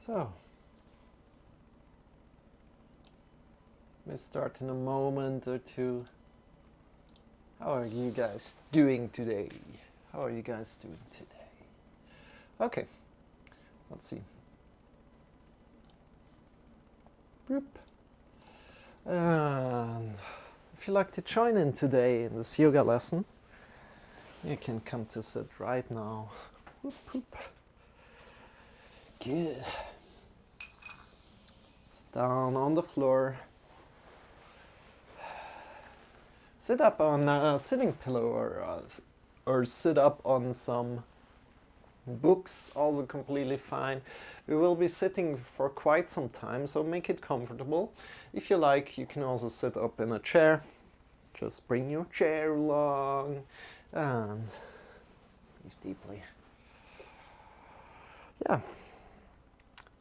So, we start in a moment or two. How are you guys doing today? How are you guys doing today? Okay, let's see. Boop. And if you'd like to join in today in this yoga lesson, you can come to sit right now. Whoop, whoop. Good. Sit down on the floor. Sit up on a sitting pillow or sit up on some books, also completely fine. We will be sitting for quite some time, so make it comfortable. If you like, you can also sit up in a chair. Just bring your chair along and breathe deeply. Yeah.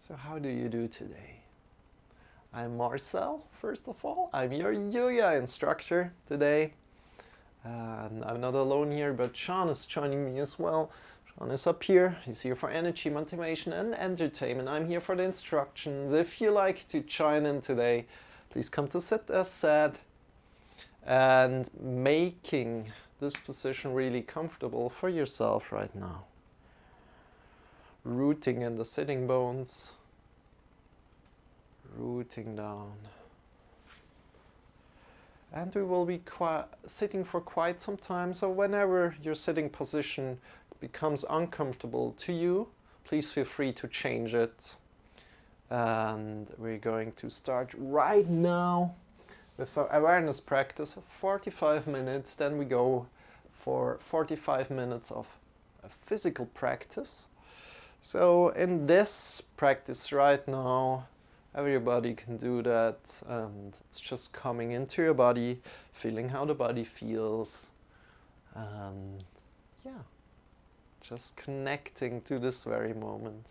So how do you do today? I'm Marcel, first of all. I'm your yoga instructor today. And I'm not alone here, but Shawn is joining me as well. Shawn is up here. He's here for energy, motivation, and entertainment. I'm here for the instructions. If you like to join in today, please come to sit as said. And making this position really comfortable for yourself right now. Rooting in the sitting bones. Rooting down. And we will be sitting for quite some time, so whenever your sitting position becomes uncomfortable to you, please feel free to change it. And we're going to start right now with our awareness practice of 45 minutes. Then we go for 45 minutes of a physical practice. So in this practice right now, everybody can do that, and it's just coming into your body, feeling how the body feels, and yeah, just connecting to this very moment.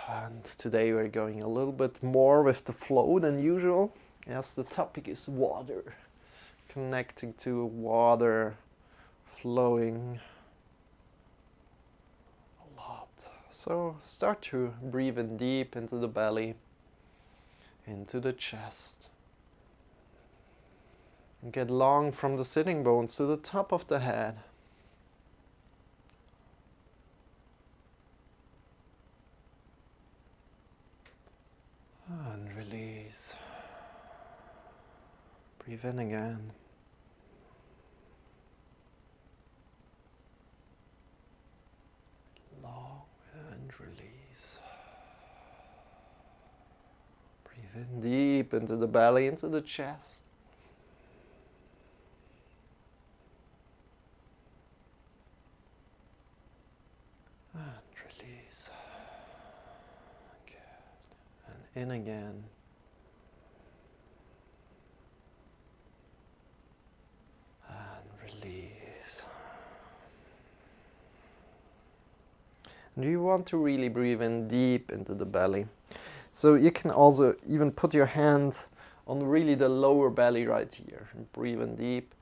And today we're going a little bit more with the flow than usual, as the topic is water, connecting to water flowing. So start to breathe in deep into the belly, into the chest. And get long from the sitting bones to the top of the head. And release. Breathe in again. Long. And release. Breathe in deep into the belly, into the chest. And release. Good. And in again. And release. And you want to really breathe in deep into the belly. So you can also even put your hand on really the lower belly right here. And breathe in deep.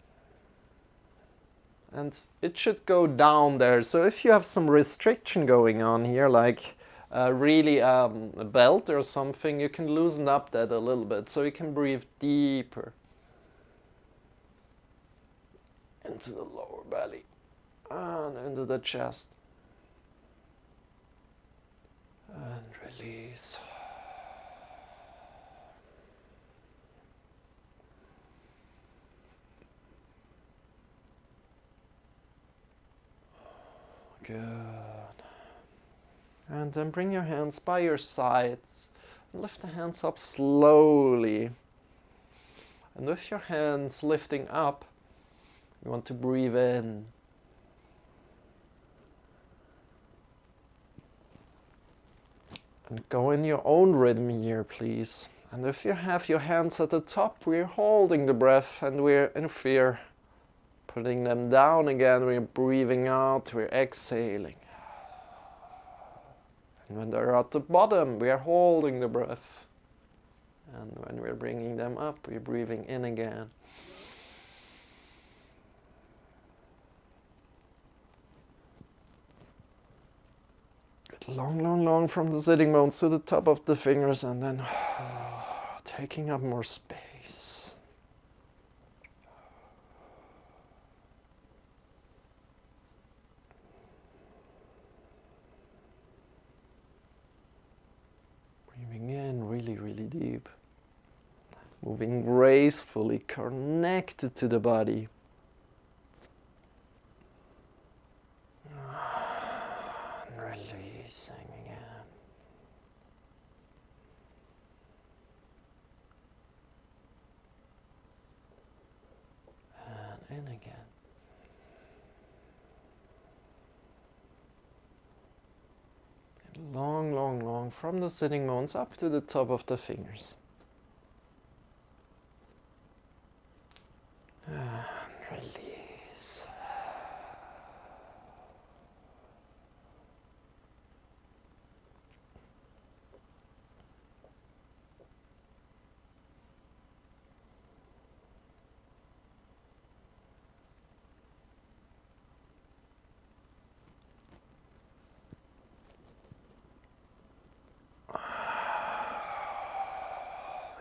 And it should go down there. So if you have some restriction going on here, like really a belt or something, you can loosen up that a little bit. So you can breathe deeper into the lower belly and into the chest. And release. Good. And then bring your hands by your sides. And lift the hands up slowly. And with your hands lifting up, you want to breathe in. And go in your own rhythm here, please. And if you have your hands at the top, we're holding the breath, and if we're putting them down again, we're breathing out, we're exhaling. And when they're at the bottom, we are holding the breath. And when we're bringing them up, we're breathing in again. Long, long, long from the sitting bones to the top of the fingers, and then taking up more space. Breathing in really, really deep. Moving gracefully, connected to the body. And releasing again. And in again. And long, long, long from the sitting bones up to the top of the fingers. And release.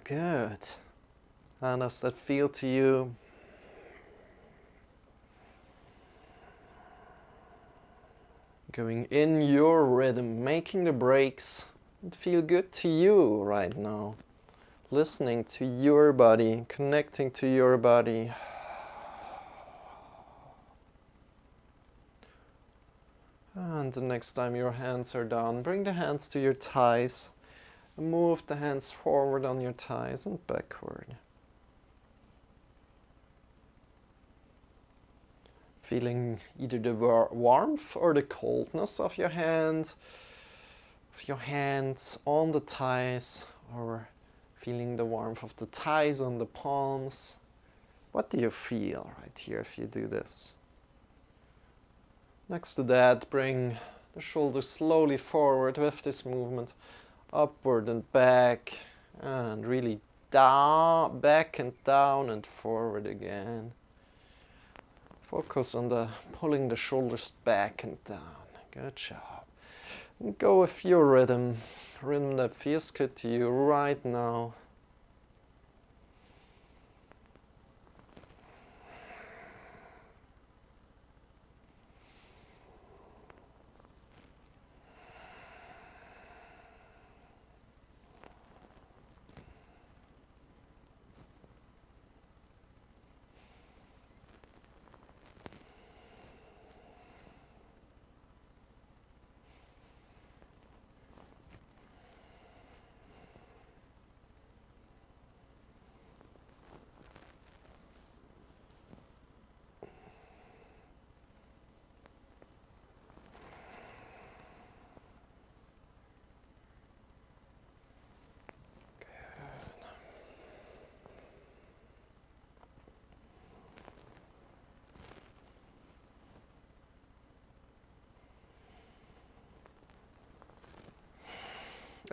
Good. How does that feel to you? Going in your rhythm, making the breaks feel good to you right now. Listening to your body, connecting to your body. And the next time your hands are down, bring the hands to your thighs. Move the hands forward on your thighs and backward. Feeling either the warmth or the coldness of your hands on the thighs, or feeling the warmth of the thighs on the palms. What do you feel right here if you do this? Next to that, bring the shoulders slowly forward with this movement, upward and back, and really down, back and down and forward again. Focus on pulling the shoulders back and down. Good job. And go with your rhythm that feels good to you right now.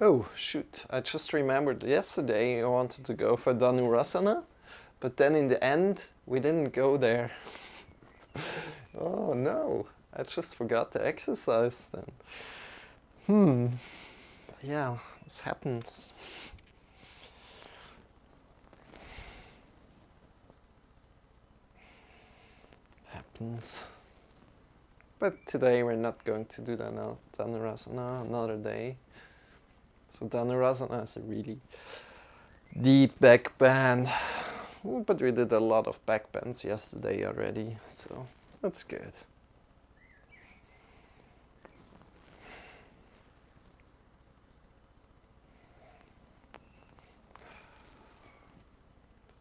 Oh, shoot, I just remembered yesterday I wanted to go for Dhanurasana, but then in the end, we didn't go there. Oh no, I just forgot to exercise then. Yeah, this happens. But today we're not going to do that now. Dhanurasana, another day. So Dhanurasana is a really deep back bend. But we did a lot of back bends yesterday already, so that's good.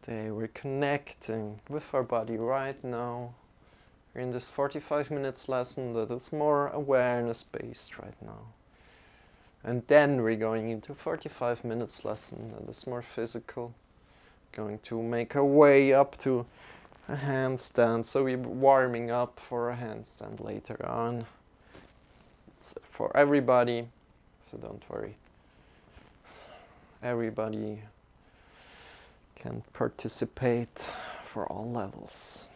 Today we're connecting with our body right now. We're in this 45 minutes lesson that is more awareness based right now. And then we're going into 45 minutes lesson that is more physical. Going to make our way up to a handstand. So we're warming up for a handstand later on. It's for everybody, so don't worry. Everybody can participate for all levels.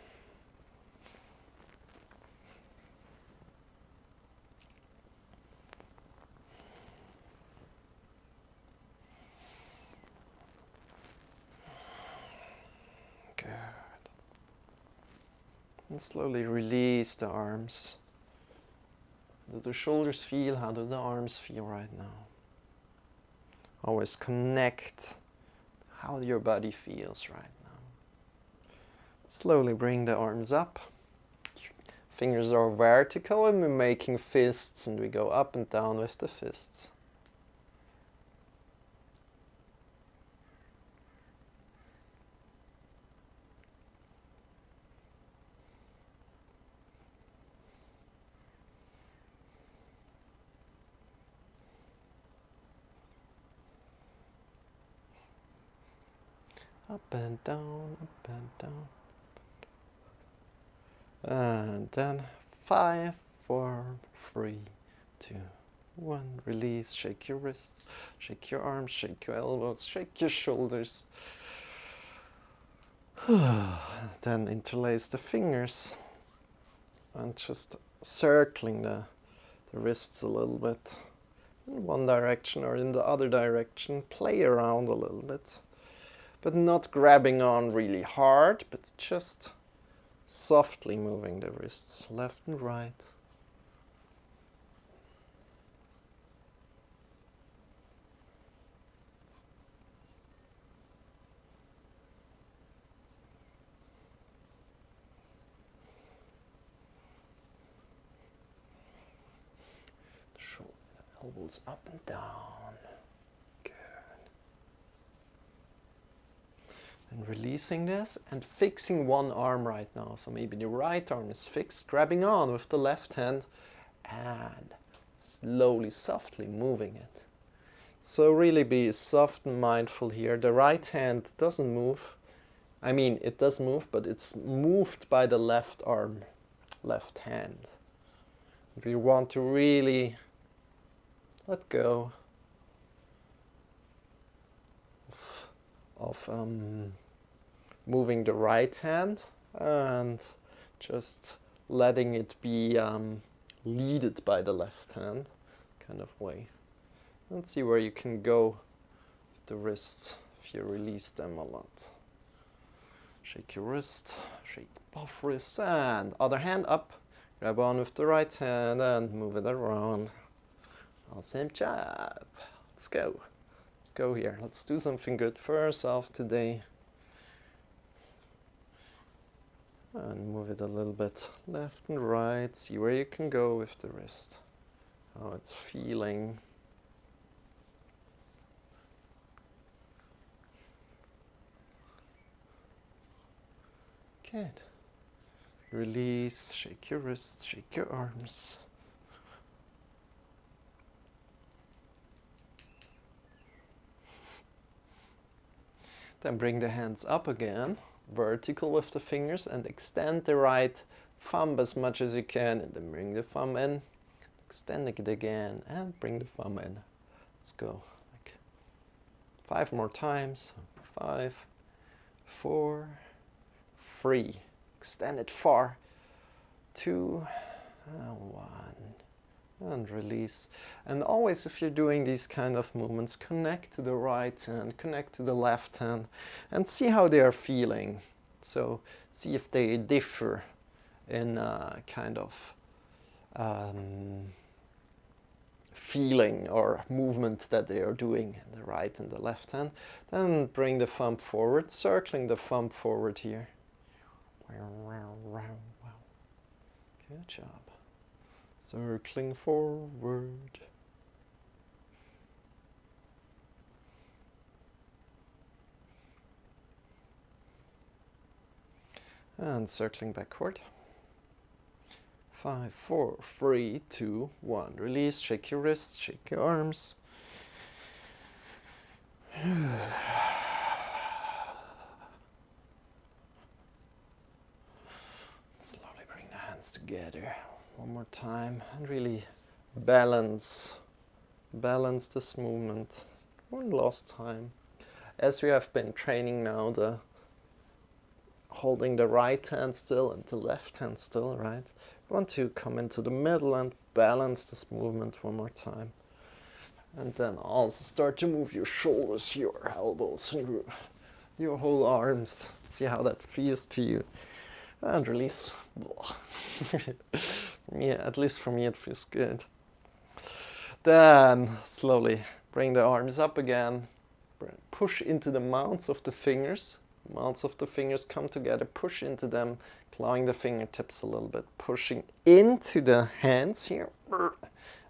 And slowly release the arms. Do the shoulders feel? How do the arms feel right now? Always connect how your body feels right now. Slowly bring the arms up. Fingers are vertical and we're making fists, and we go up and down with the fists. Up and down, up and down. And then 5, 4, 3, 2, 1. Release, shake your wrists, shake your arms, shake your elbows, shake your shoulders. Then interlace the fingers and just circling the wrists a little bit in one direction or in the other direction. Play around a little bit, but not grabbing on really hard, but just softly moving the wrists left and right. The shoulder, elbows up and down. Good. And releasing this and fixing one arm right now. So maybe the right arm is fixed, grabbing on with the left hand and slowly, softly moving it. So really be soft and mindful here. The right hand doesn't move. I mean, it does move, but it's moved by the left arm, left hand. We want to really let go of moving the right hand and just letting it be leaded by the left hand kind of way. And see where you can go with the wrists if you release them a lot. Shake your wrist, shake both wrists, and other hand up. Grab on with the right hand and move it around. Awesome job. Let's go. Let's go here. Let's do something good for ourselves today. And move it a little bit left and right. See where you can go with the wrist. How it's feeling. Good. Release, shake your wrists, shake your arms. Then bring the hands up again, vertical with the fingers, and extend the right thumb as much as you can. And then bring the thumb in, extend it again, and bring the thumb in. Let's go. Like 5 more times. 5, 4, 3. Extend it far. 2, and 1. And release. And always, if you're doing these kind of movements, connect to the right hand, connect to the left hand, and see how they are feeling. So see if they differ in kind of feeling or movement that they are doing in the right and the left hand. Then bring the thumb forward, circling the thumb forward here. Good job. Circling forward. And circling backward. 5, 4, 3, 2, 1. Release, shake your wrists, shake your arms. Slowly bring the hands together. One more time, and really balance this movement. One last time. As we have been training now, the holding the right hand still and the left hand still, right? We want to come into the middle and balance this movement one more time. And then also start to move your shoulders, your elbows, and your whole arms. See how that feels to you. And release. Yeah, at least for me it feels good. Then slowly bring the arms up again. Push into the mounts of the fingers. Mounts of the fingers come together. Push into them, clawing the fingertips a little bit. Pushing into the hands here.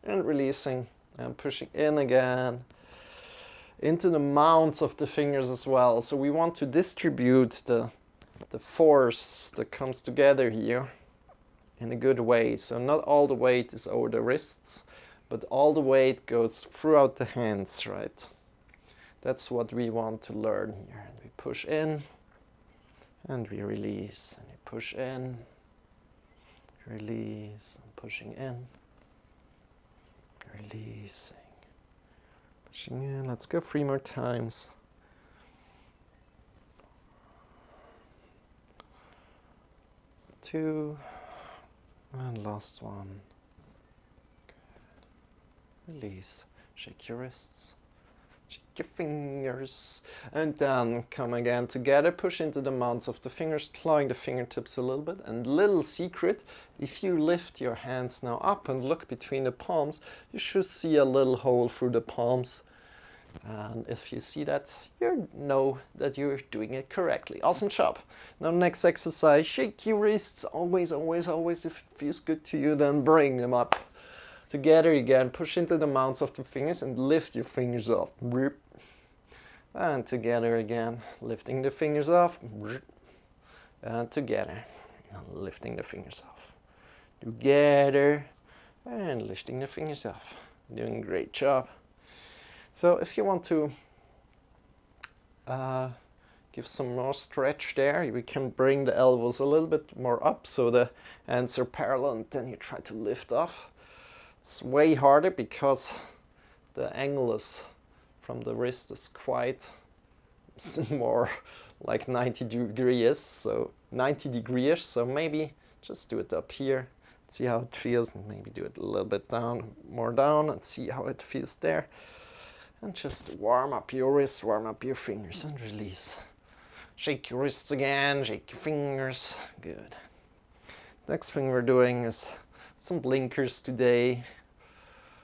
And releasing. And pushing in again. Into the mounts of the fingers as well. So we want to distribute the force that comes together here in a good way. So not all the weight is over the wrists, but all the weight goes throughout the hands, right? That's what we want to learn here. And we push in, and we release. And we push in, release, and pushing in, releasing, pushing in. Let's go 3 more times. 2, and last one. Good. Release. Shake your wrists. Shake your fingers. And then come again together. Push into the mounts of the fingers, clawing the fingertips a little bit. And little secret, if you lift your hands now up and look between the palms, you should see a little hole through the palms. And if you see that, you know that you're doing it correctly. Awesome job. Now next exercise, shake your wrists. Always, always, always. If it feels good to you, then bring them up. Together again, push into the mounts of the fingers and lift your fingers off. And together again, lifting the fingers off. And together, and lifting the fingers off. Together, and lifting the fingers off. Doing a great job. So if you want to give some more stretch there, we can bring the elbows a little bit more up so the hands are parallel, and then you try to lift off. It's way harder because the angle is from the wrist is quite more like 90 degrees, so maybe just do it up here, see how it feels, and maybe do it a little bit more down, and see how it feels there. And just warm up your wrists, warm up your fingers, and release. Shake your wrists again, shake your fingers. Good. Next thing we're doing is some blinkers today.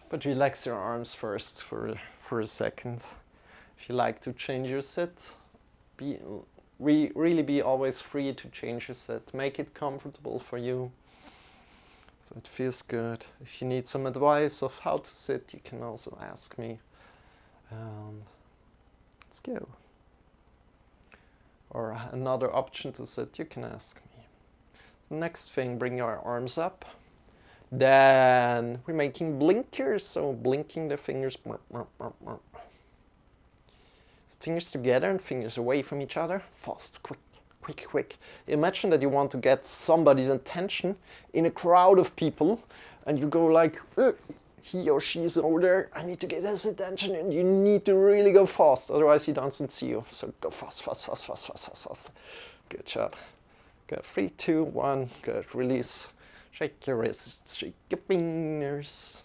But relax your arms first for a second. If you like to change your sit, really be always free to change your sit. Make it comfortable for you, so it feels good. If you need some advice of how to sit, you can also ask me. Let's go. Or another option to sit, you can ask me. The next thing, bring your arms up. Then we're making blinkers, so blinking the fingers. Fingers together and fingers away from each other. Fast, quick, quick, quick. Imagine that you want to get somebody's attention in a crowd of people, and you go like, he or she is over there, I need to get his attention, and you need to really go fast, otherwise he doesn't see you. So go fast, fast, fast, fast, fast, fast, fast. Good job. Go 3, 2, 1, good, release. Shake your wrists, shake your fingers.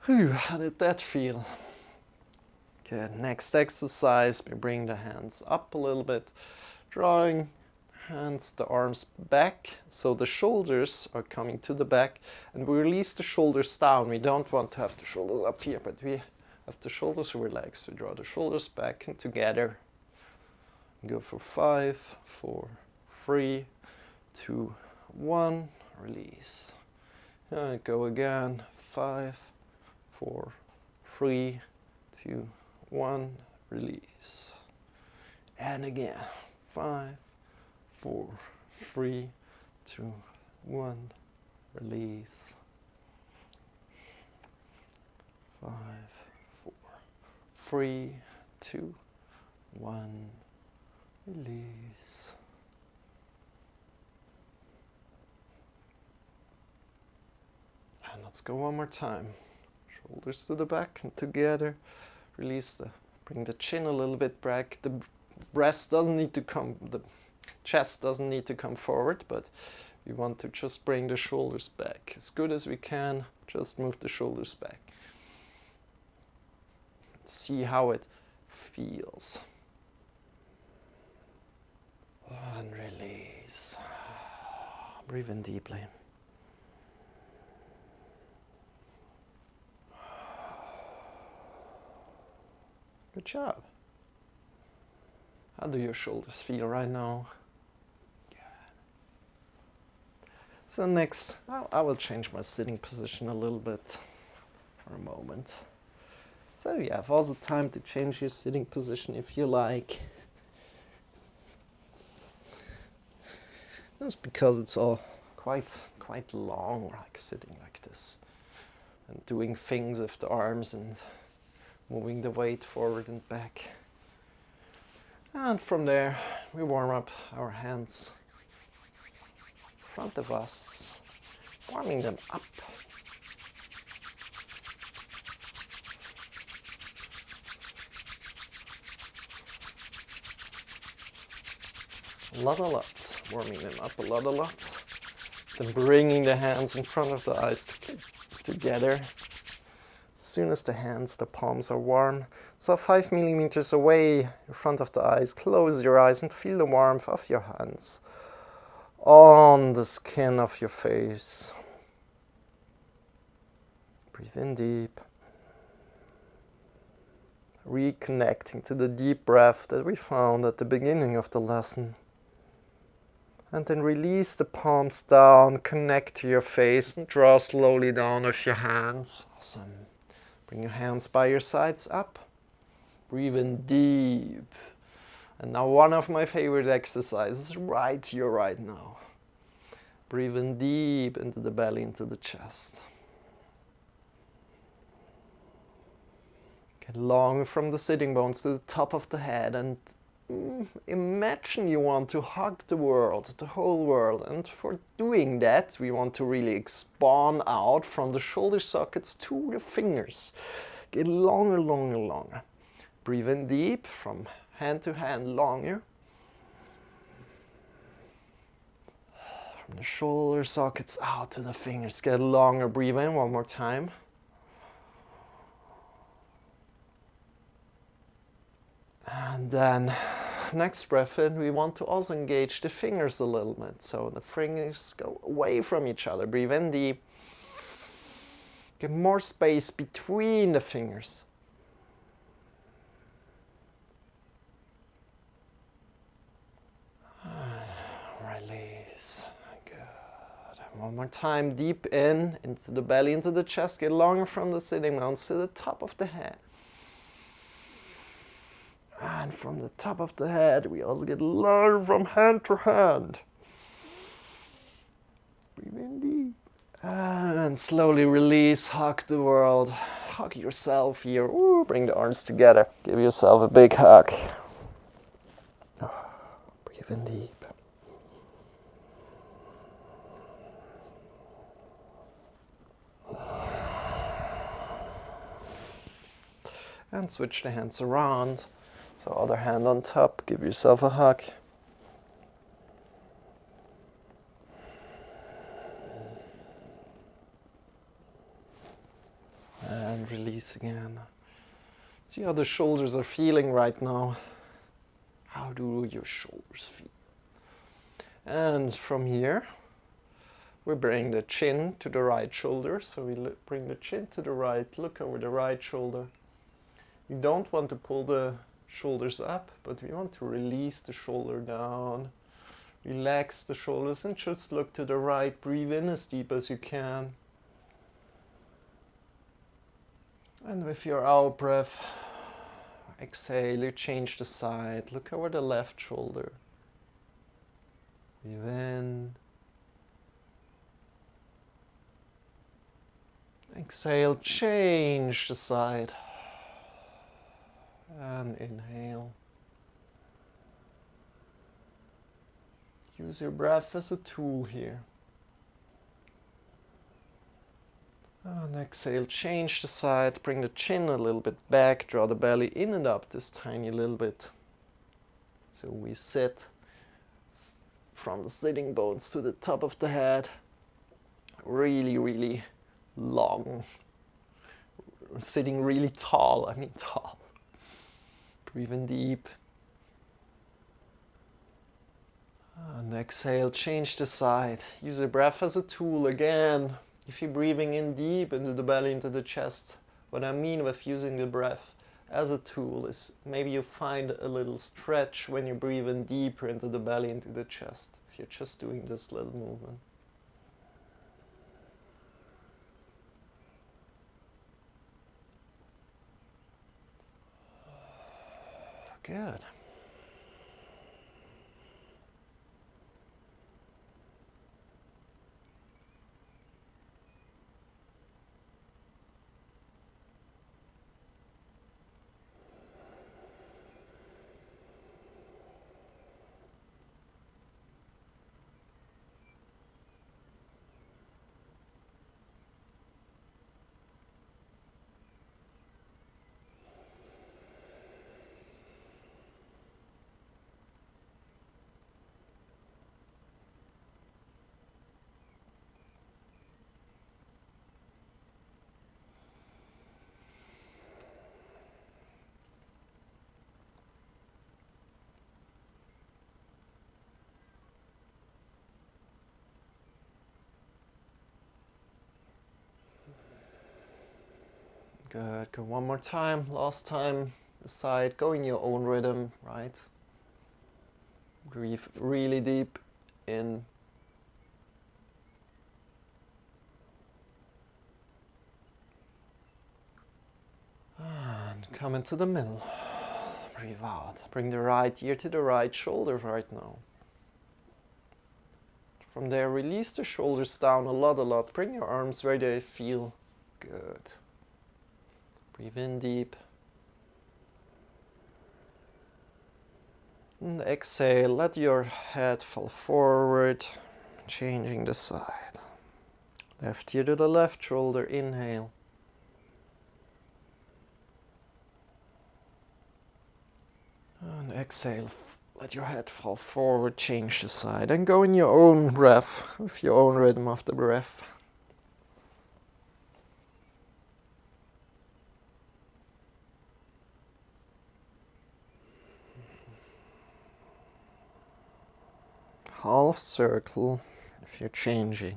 Whew, how did that feel? Good, next exercise, we bring the hands up a little bit, drawing the arms back, so the shoulders are coming to the back, and we release the shoulders down. We don't want to have the shoulders up here, but we have the shoulders relaxed. We draw the shoulders back and together. Go for 5, 4, 3, 2, 1, release. And go again, 5, 4, 3, 2, 1, release. And again, 5, 4, 3, 2, 1, release. 5, 4, 3, 2, 1, release. And let's go one more time. Shoulders to the back and together. Release bring the chin a little bit back. The breast doesn't need to come, the chest doesn't need to come forward, but we want to just bring the shoulders back as good as we can. Just move the shoulders back. See how it feels. And release. release. Breathe in deeply. Good job. How do your shoulders feel right now? Good. So next, I will change my sitting position a little bit for a moment. So you have all the time to change your sitting position if you like. That's because it's all quite long, like sitting like this. And doing things with the arms and moving the weight forward and back. And from there, we warm up our hands in front of us, warming them up. A lot, warming them up a lot. Then bringing the hands in front of the eyes together. As soon as the palms are warm, so 5 millimeters away in front of the eyes, close your eyes and feel the warmth of your hands on the skin of your face. Breathe in deep. Reconnecting to the deep breath that we found at the beginning of the lesson. And then release the palms down, connect to your face and draw slowly down with your hands. Awesome. Bring your hands by your sides up. Breathe in deep. And now one of my favorite exercises right here, right now. Breathe in deep into the belly, into the chest. Get long from the sitting bones to the top of the head and imagine you want to hug the world, the whole world. And for doing that, we want to really expand out from the shoulder sockets to the fingers. Get longer. Breathe in deep, from hand to hand, longer. From the shoulder sockets out to the fingers, get longer. Breathe in one more time. And then next breath in, we want to also engage the fingers a little bit. So the fingers go away from each other. Breathe in deep. Get more space between the fingers. Release. Good. And one more time, deep in, into the belly, into the chest. Get longer from the sitting bones to the top of the head. And from the top of the head, we also get longer from hand to hand. Breathe in deep. And slowly release, hug the world. Hug yourself here. Ooh, bring the arms together. Give yourself a big hug. Breathe in deep. And switch the hands around. So other hand on top, give yourself a hug. And release again. See how the shoulders are feeling right now. How do your shoulders feel? And from here, we bring the chin to the right shoulder. So we bring the chin to the right, look over the right shoulder. You don't want to pull the shoulders up, but we want to release the shoulder down. Relax the shoulders and just look to the right. Breathe in as deep as you can. And with your out breath, exhale, you change the side. Look over the left shoulder. Breathe in. Exhale, change the side. And inhale. Use your breath as a tool here. And exhale, change the side, bring the chin a little bit back, draw the belly in and up this tiny little bit. So we sit from the sitting bones to the top of the head. Really long. Sitting really tall, tall. Breathe in deep. And exhale, change the side. Use the breath as a tool again. If you're breathing in deep into the belly, into the chest, what I mean with using the breath as a tool is maybe you find a little stretch when you breathe in deeper into the belly, into the chest, if you're just doing this little movement. Good. Good. Go one more time. Last time. The side. Go in your own rhythm, right? Breathe really deep in. And come into the middle. Breathe out. Bring the right ear to the right shoulder right now. From there, release the shoulders down a lot. Bring your arms where they feel. Good. Breathe in deep. And exhale, let your head fall forward, changing the side. Left ear to the left shoulder, inhale. And exhale, let your head fall forward, change the side, and go in your own breath, with your own rhythm of the breath. Half circle if you're changing.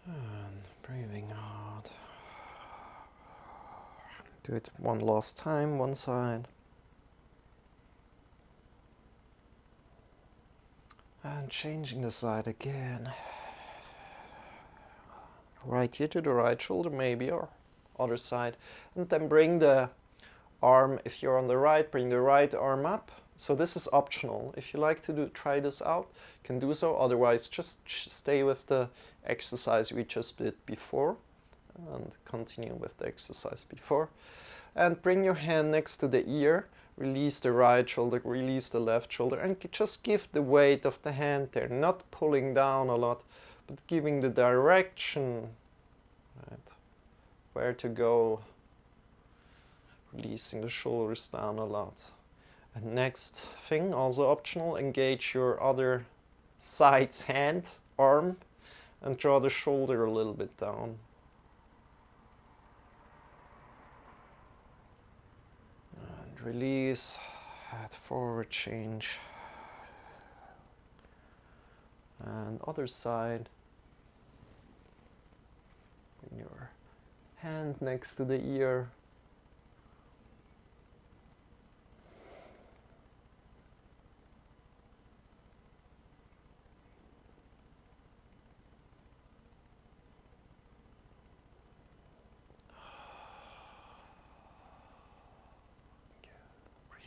And breathing out. Do it one last time, one side. And changing the side again. Right ear to the right shoulder maybe, or other side. And then bring the arm, if you're on the right, bring the right arm up. So this is optional. If you like to try this out, you can do so. Otherwise, just stay with the exercise we just did before and continue with the exercise before. And bring your hand next to the ear. Release the right shoulder, release the left shoulder, and just give the weight of the hand there, not pulling down a lot, but giving the direction, right, where to go, releasing the shoulders down a lot. And next thing, also optional, engage your other side's hand, arm, and draw the shoulder a little bit down. And release, head forward, change. And other side. Bring your hand next to the ear.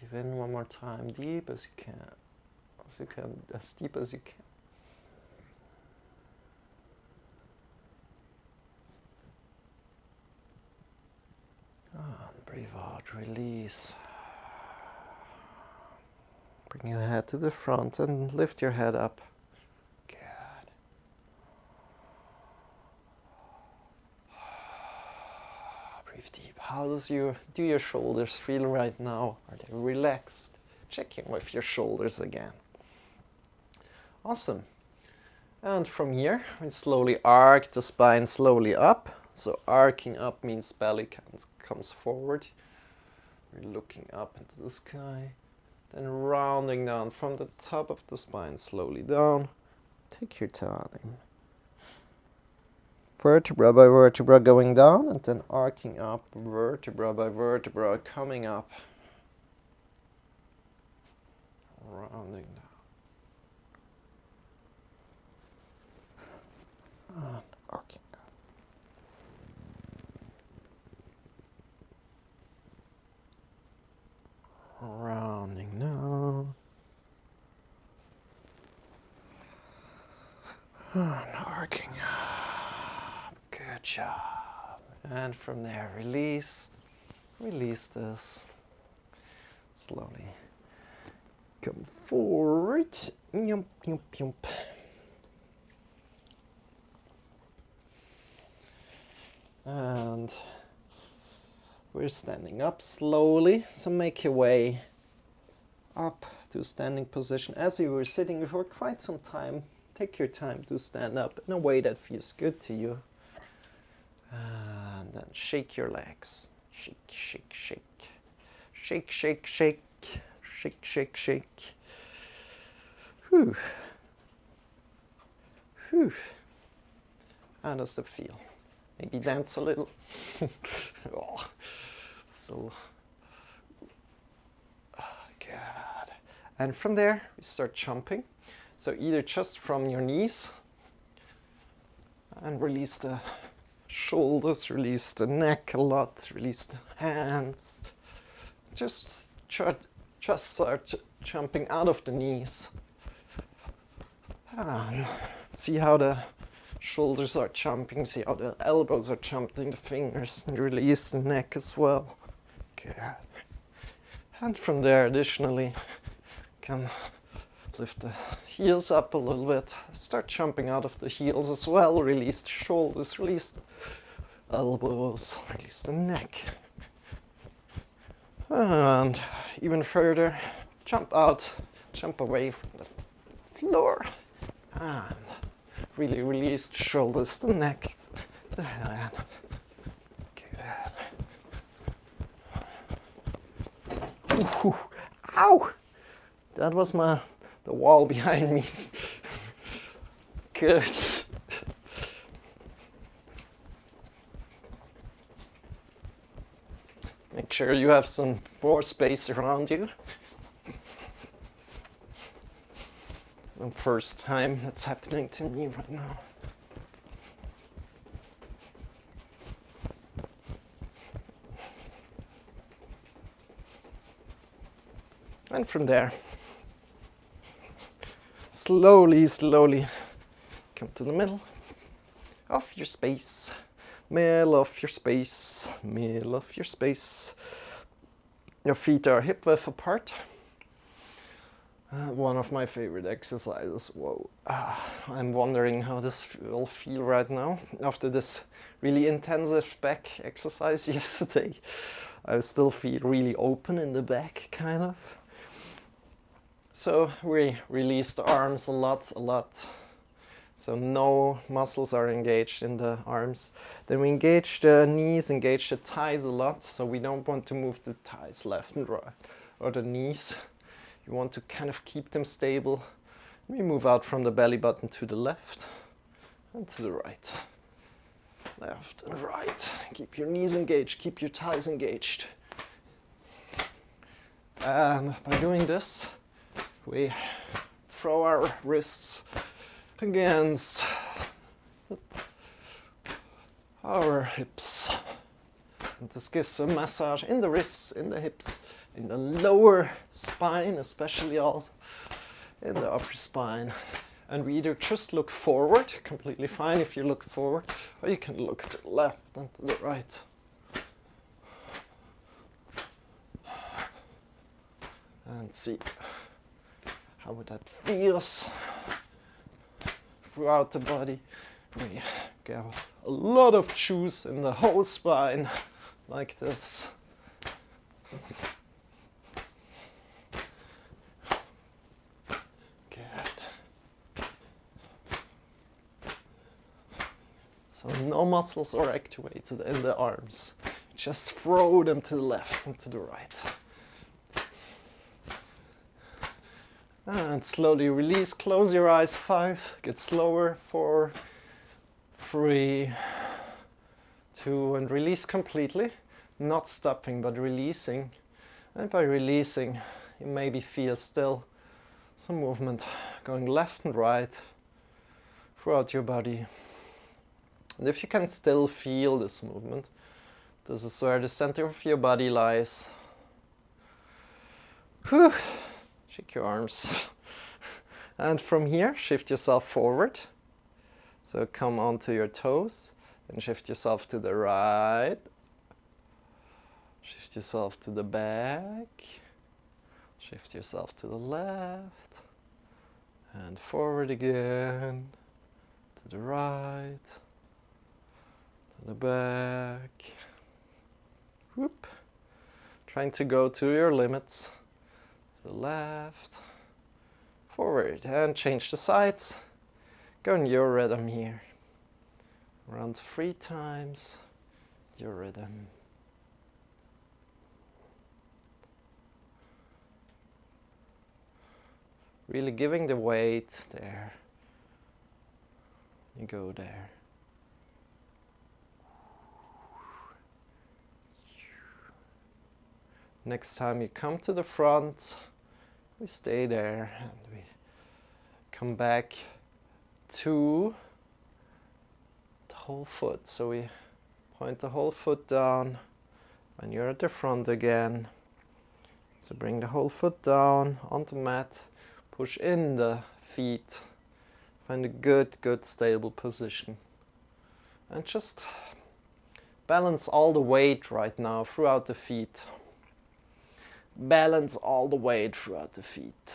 Breathe in one more time, deep as you can, as deep as you can. And breathe out, release. Bring your head to the front and lift your head up. Good. Breathe deep. How do your shoulders feel right now? Are they relaxed? Check in with your shoulders again. Awesome. And from here, we slowly arc the spine slowly up. So arcing up means belly comes forward. We're looking up into the sky. Then rounding down from the top of the spine slowly down. Take your time. Vertebra by vertebra going down and then arcing up, vertebra by vertebra coming up. Rounding down. And arcing up. Rounding down. And arcing up. Good job. And from there, release. Release this. Slowly come forward. Yump, yump, yump. And we're standing up slowly, so make your way up to standing position. As you were sitting for quite some time, take your time to stand up in a way that feels good to you. And then shake your legs. Shake, shake, shake. Shake, shake, shake. Shake, shake, shake. Whew. Whew. How does it feel? Maybe dance a little. Oh, so good. And from there, we start jumping. So either just from your knees and release the shoulders, release the neck a lot, release the hands. Just start jumping out of the knees. And see how the shoulders are jumping, see how the elbows are jumping, the fingers, and release the neck as well. Good. And from there, additionally, can lift the heels up a little bit. Start jumping out of the heels as well. Release the shoulders, release the elbows, release the neck. And even further, jump out, jump away from the floor. And really release the shoulders, the neck, the head. Good. Ooh, ow! That was the wall behind me. Good. Make sure you have some more space around you. The first time that's happening to me right now. And from there, slowly come to the middle of your space. Middle of your space, middle of your space. Your feet are hip width apart. One of my favorite exercises. Whoa. I'm wondering how this will feel right now. After this really intensive back exercise yesterday, I still feel really open in the back, kind of. So we release the arms a lot. So no muscles are engaged in the arms. Then we engage the knees, engage the thighs a lot. So we don't want to move the thighs left and right, or the knees. You want to kind of keep them stable. We move out from the belly button to the left and to the right. Left and right. Keep your knees engaged, keep your thighs engaged. And by doing this, we throw our wrists against our hips. And this gives a massage in the wrists, in the hips, in the lower spine, especially also in the upper spine. And we either just look forward, completely fine if you look forward, or you can look to the left and to the right. And see how that feels throughout the body. We get a lot of juice in the whole spine, like this. Good. So no muscles are activated in the arms. Just throw them to the left and to the right. And slowly release, close your eyes, 5, get slower, 4, 3, 2, and release completely. Not stopping, but releasing. And by releasing, you maybe feel still some movement going left and right throughout your body. And if you can still feel this movement, this is where the center of your body lies. Whew. Shake your arms. And from here, shift yourself forward. So come onto your toes and shift yourself to the right. Shift yourself to the back. Shift yourself to the left. And forward again. To the right. To the back. Whoop. Trying to go to your limits. To the left, forward, and change the sides. Go in your rhythm here. Around 3 times, your rhythm. Really giving the weight there. You go there. Next time you come to the front, we stay there and we come back to the whole foot. So we point the whole foot down when you're at the front again. So bring the whole foot down onto the mat, push in the feet, find a good stable position. And just balance all the weight right now throughout the feet. Balance all the weight throughout the feet.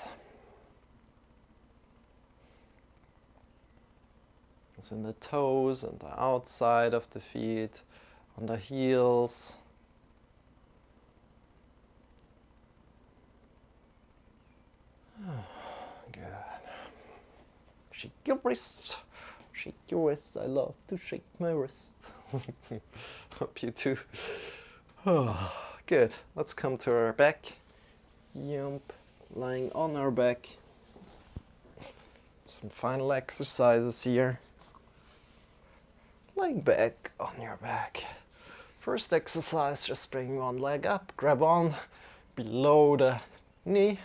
It's in the toes and the outside of the feet, on the heels. Good. Shake your wrist. Shake your wrist. I love to shake my wrist. Hope you too. Good. Let's come to our back. Yump. Lying on our back. Some final exercises here. Lying back on your back. First exercise, just bring one leg up. Grab on below the knee.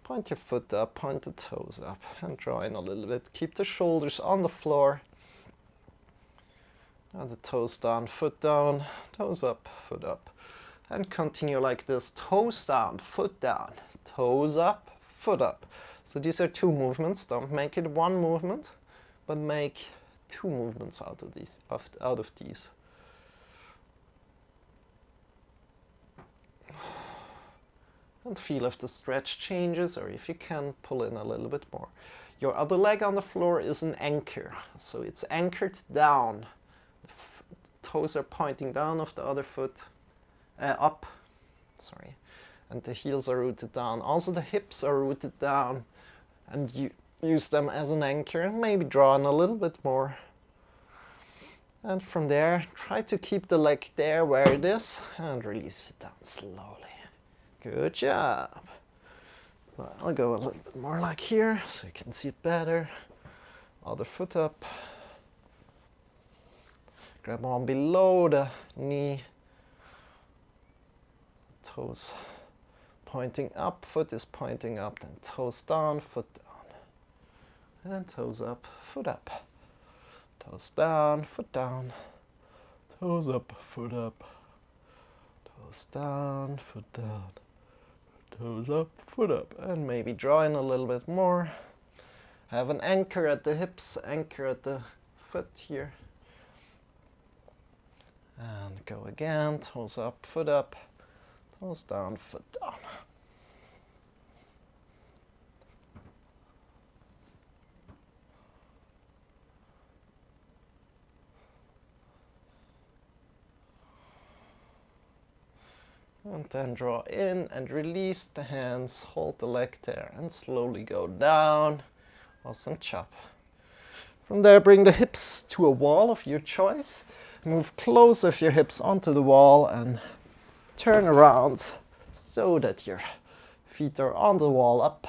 Point your foot up, point the toes up, and draw in a little bit. Keep the shoulders on the floor. And the toes down, toes up, foot up. And continue like this, toes down, foot down, toes up, foot up. So these are 2 movements. Don't make it 1 movement, but make 2 movements out of these. And feel if the stretch changes, or if you can, pull in a little bit more. Your other leg on the floor is an anchor, so it's anchored down. The toes are pointing down of the other foot, up, sorry, and the heels are rooted down. Also the hips are rooted down, and you use them as an anchor, and maybe draw in a little bit more. And from there, try to keep the leg there where it is, and release it down slowly. Good job. Well, I'll go a little bit more like here, so you can see it better. Other foot up. Grab on below the knee. Toes pointing up, foot is pointing up, then toes down, foot down. And toes up, foot up. Toes down, foot down. Toes up, foot up. Toes down, foot down. Toes up, foot up, and maybe draw in a little bit more. Have an anchor at the hips, anchor at the foot here. And go again, toes up, foot up, toes down, foot down. And then draw in and release the hands, hold the leg there and slowly go down. Awesome chop. From there, bring the hips to a wall of your choice. Move close with your hips onto the wall and turn around so that your feet are on the wall up.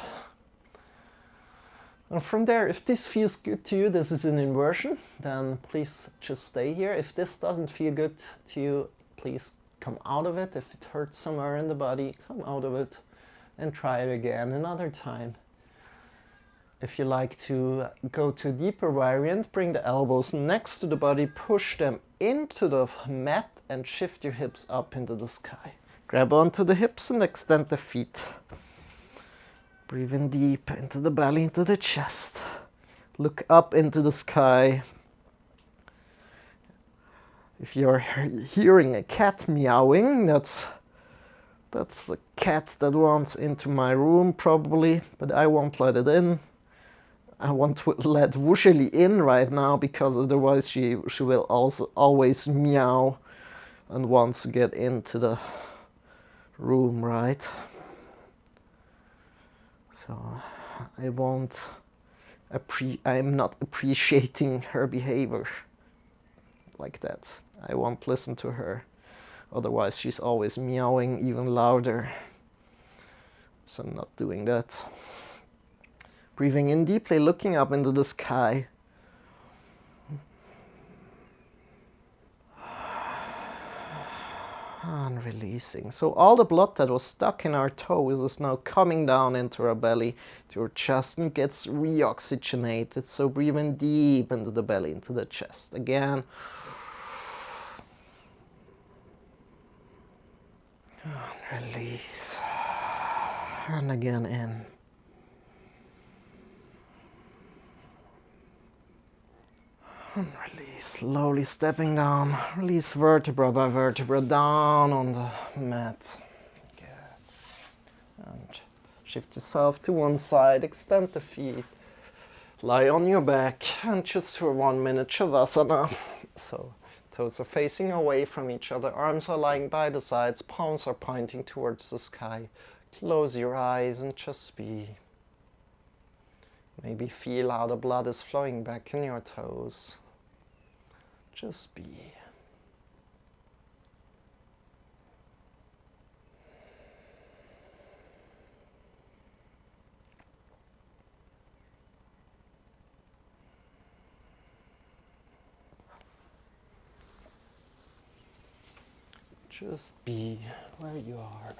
And from there, if this feels good to you, this is an inversion, then please just stay here. If this doesn't feel good to you, please come out of it. If it hurts somewhere in the body, come out of it and try it again another time. If you like to go to a deeper variant, bring the elbows next to the body, push them into the mat and shift your hips up into the sky. Grab onto the hips and extend the feet. Breathe in deep into the belly, into the chest. Look up into the sky. If you're hearing a cat meowing, that's a cat that wants into my room probably, but I won't let it in. I want to let Wusheli in right now because otherwise she will also always meow and wants to get into the room, right? So I'm not appreciating her behavior like that. I won't listen to her. Otherwise she's always meowing even louder. So I'm not doing that. Breathing in deeply, looking up into the sky. And releasing. So all the blood that was stuck in our toes is now coming down into our belly, to our chest, and gets reoxygenated. So breathe in deep into the belly, into the chest. Again. And release. And again in. And release, slowly stepping down. Release vertebra by vertebra down on the mat. Good. And shift yourself to one side, extend the feet. Lie on your back and just for 1 minute Shavasana. So toes are facing away from each other, arms are lying by the sides, palms are pointing towards the sky. Close your eyes and just be. Maybe feel how the blood is flowing back in your toes. Just be. Just be where you are.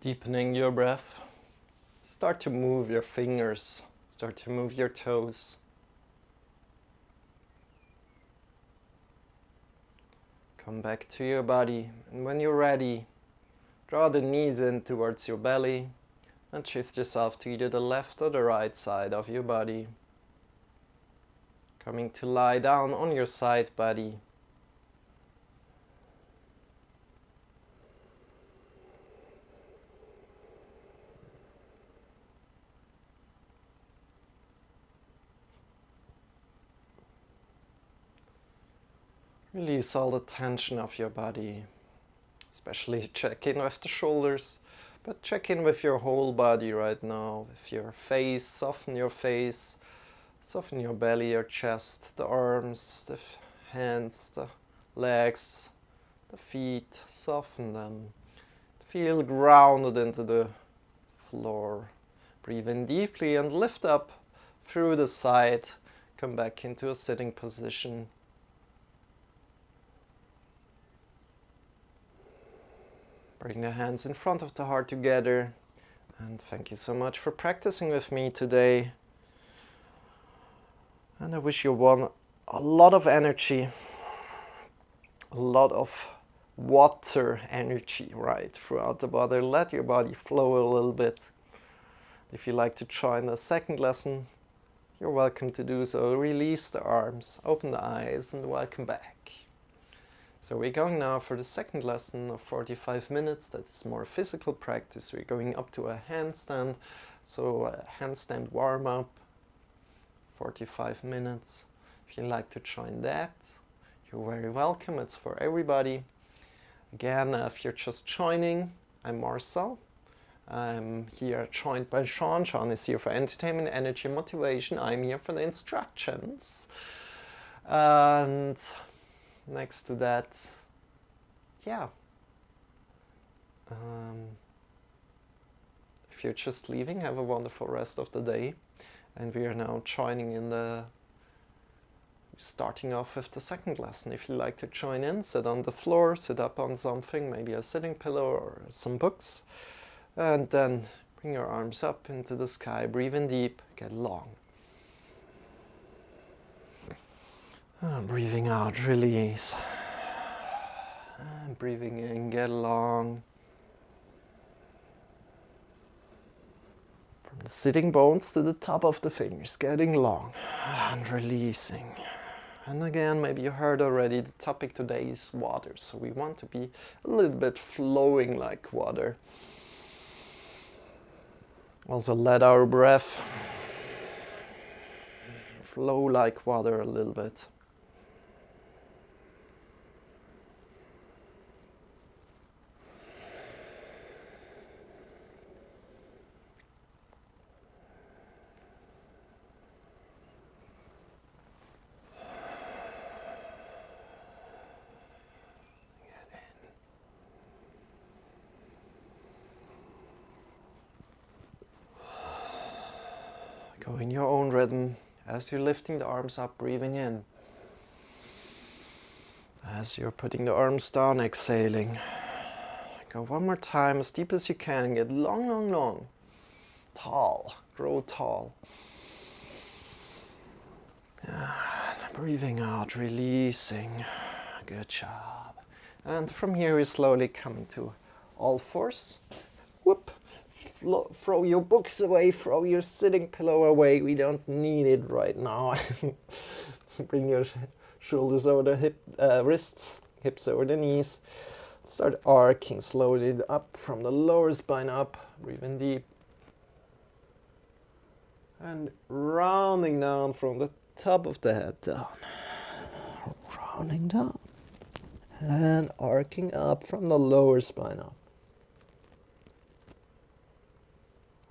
Deepening your breath. Start to move your fingers. Start to move your toes. Come back to your body, and when you're ready, draw the knees in towards your belly and shift yourself to either the left or the right side of your body. Coming to lie down on your side body. Release all the tension of your body, especially check in with the shoulders, but check in with your whole body right now. With your face, soften your face, soften your belly, your chest, the arms, the hands, the legs, the feet, soften them. Feel grounded into the floor. Breathe in deeply and lift up through the side. Come back into a sitting position. Bring the hands in front of the heart together. And thank you so much for practicing with me today. And I wish you a lot of energy, a lot of water energy, right, throughout the body. Let your body flow a little bit. If you like to join the second lesson, you're welcome to do so. Release the arms, open the eyes, and welcome back. So we're going now for the second lesson of 45 minutes. That's more physical practice. We're going up to a handstand. So a handstand warm-up, 45 minutes. If you'd like to join that, you're very welcome. It's for everybody. Again, if you're just joining, I'm Marcel. I'm here joined by Shawn. Shawn is here for entertainment, energy, and motivation. I'm here for the instructions. And next to that, yeah. If you're just leaving, have a wonderful rest of the day. And we are now joining in starting off with the second lesson. If you'd like to join in, sit on the floor, sit up on something, maybe a sitting pillow or some books. And then bring your arms up into the sky, breathe in deep, get long. And breathing out, release. And breathing in, get long. From the sitting bones to the top of the fingers, getting long. And releasing. And again, maybe you heard already, the topic today is water. So we want to be a little bit flowing like water. Also let our breath flow like water a little bit. Go in your own rhythm as you're lifting the arms up, breathing in. As you're putting the arms down, exhaling. Go one more time, as deep as you can. Get long, long, long. Tall. Grow tall. And breathing out, releasing. Good job. And from here we slowly come to all fours. Whoop. Throw your books away, throw your sitting pillow away. We don't need it right now. Bring your shoulders over the wrists, hips over the knees. Start arcing slowly up from the lower spine up. Breathe in deep. And rounding down from the top of the head down. Rounding down. And arcing up from the lower spine up.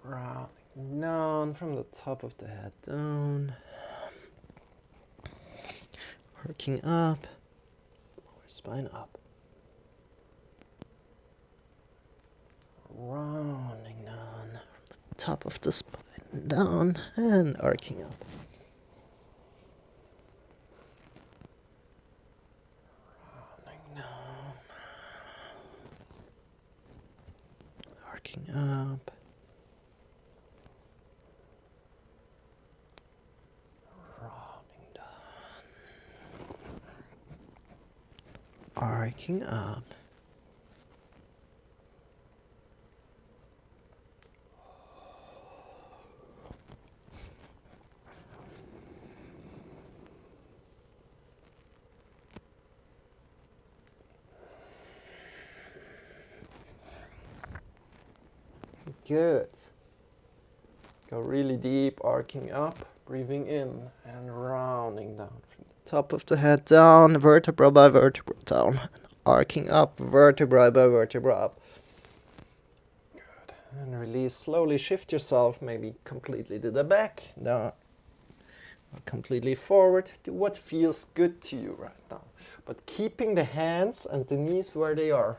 Rounding down from the top of the head down. Arcing up. Lower spine up. Rounding down from the top of the spine down and arcing up. Rounding down. Arcing up. arcing up. Good. Go really deep, arcing up, breathing in and rounding down from the top of the head down, vertebra by vertebra down, and arcing up, vertebra by vertebra up. Good. And release, slowly shift yourself, maybe completely to the back, down, or completely forward. Do what feels good to you right now. But keeping the hands and the knees where they are.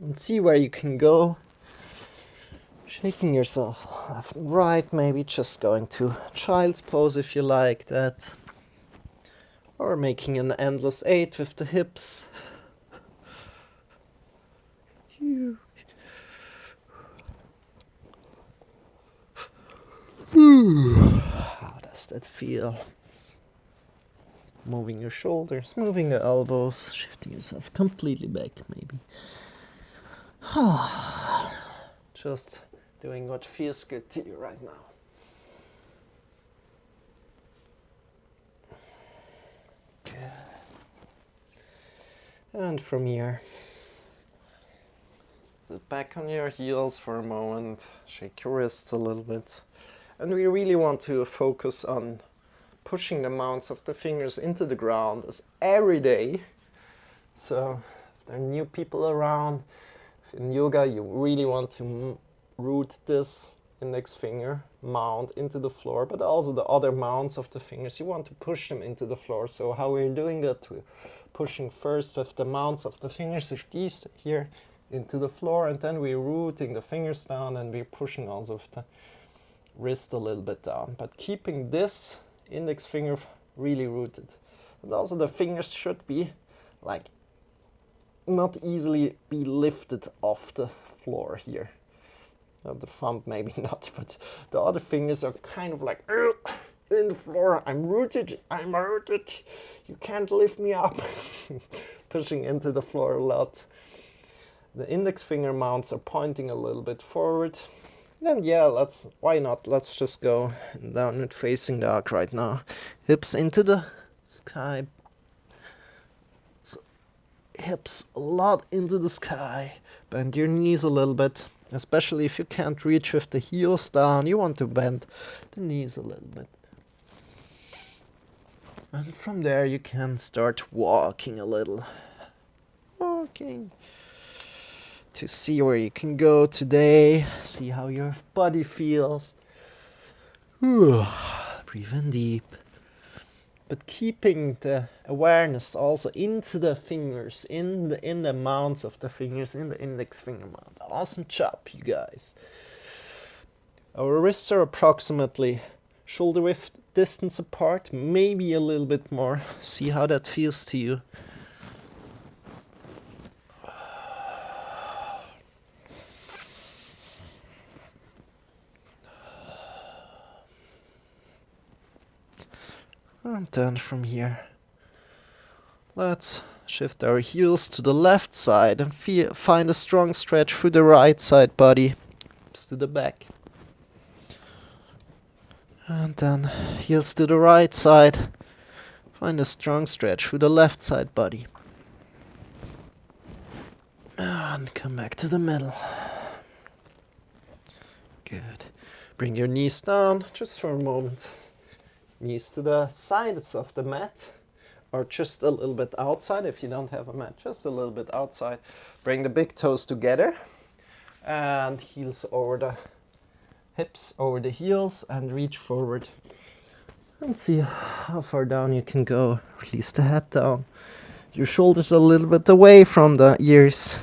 And see where you can go. Shaking yourself left and right, maybe just going to child's pose if you like that. Or making an endless 8 with the hips. How does that feel? Moving your shoulders, moving the elbows, shifting yourself completely back maybe. Just doing what feels good to you right now. Good. And from here, sit back on your heels for a moment, shake your wrists a little bit. And we really want to focus on pushing the mounts of the fingers into the ground as every day. So if there are new people around, in yoga you really want to root this index finger mount into the floor, but also the other mounts of the fingers, you want to push them into the floor. So how we're doing that, we're pushing first with the mounts of the fingers, with these here, into the floor, and then we're rooting the fingers down, and we're pushing also with the wrist a little bit down, but keeping this index finger really rooted. And also the fingers should be like not easily be lifted off the floor here. The thumb maybe not, but the other fingers are kind of like in the floor. I'm rooted, you can't lift me up. Pushing into the floor a lot. The index finger mounts are pointing a little bit forward. Then yeah, why not? Let's just go downward facing dog right now. Hips into the sky. So hips a lot into the sky. Bend your knees a little bit. Especially if you can't reach with the heels down, you want to bend the knees a little bit. And from there you can start walking a little. Walking. To see where you can go today. See how your body feels. Breathe in deep. But keeping the awareness also into the fingers, in the mounts of the fingers, in the index finger mount. Awesome job, you guys. Our wrists are approximately shoulder width distance apart, maybe a little bit more. See how that feels to you. And then from here, let's shift our heels to the left side and find a strong stretch through the right side body. Hips to the back. And then heels to the right side. Find a strong stretch through the left side body. And come back to the middle. Good. Bring your knees down just for a moment. Knees to the sides of the mat, or just a little bit outside if you don't have a mat, just a little bit outside. Bring the big toes together and heels over the hips, over the heels, and reach forward. And see how far down you can go. Release the head down. Your shoulders a little bit away from the ears.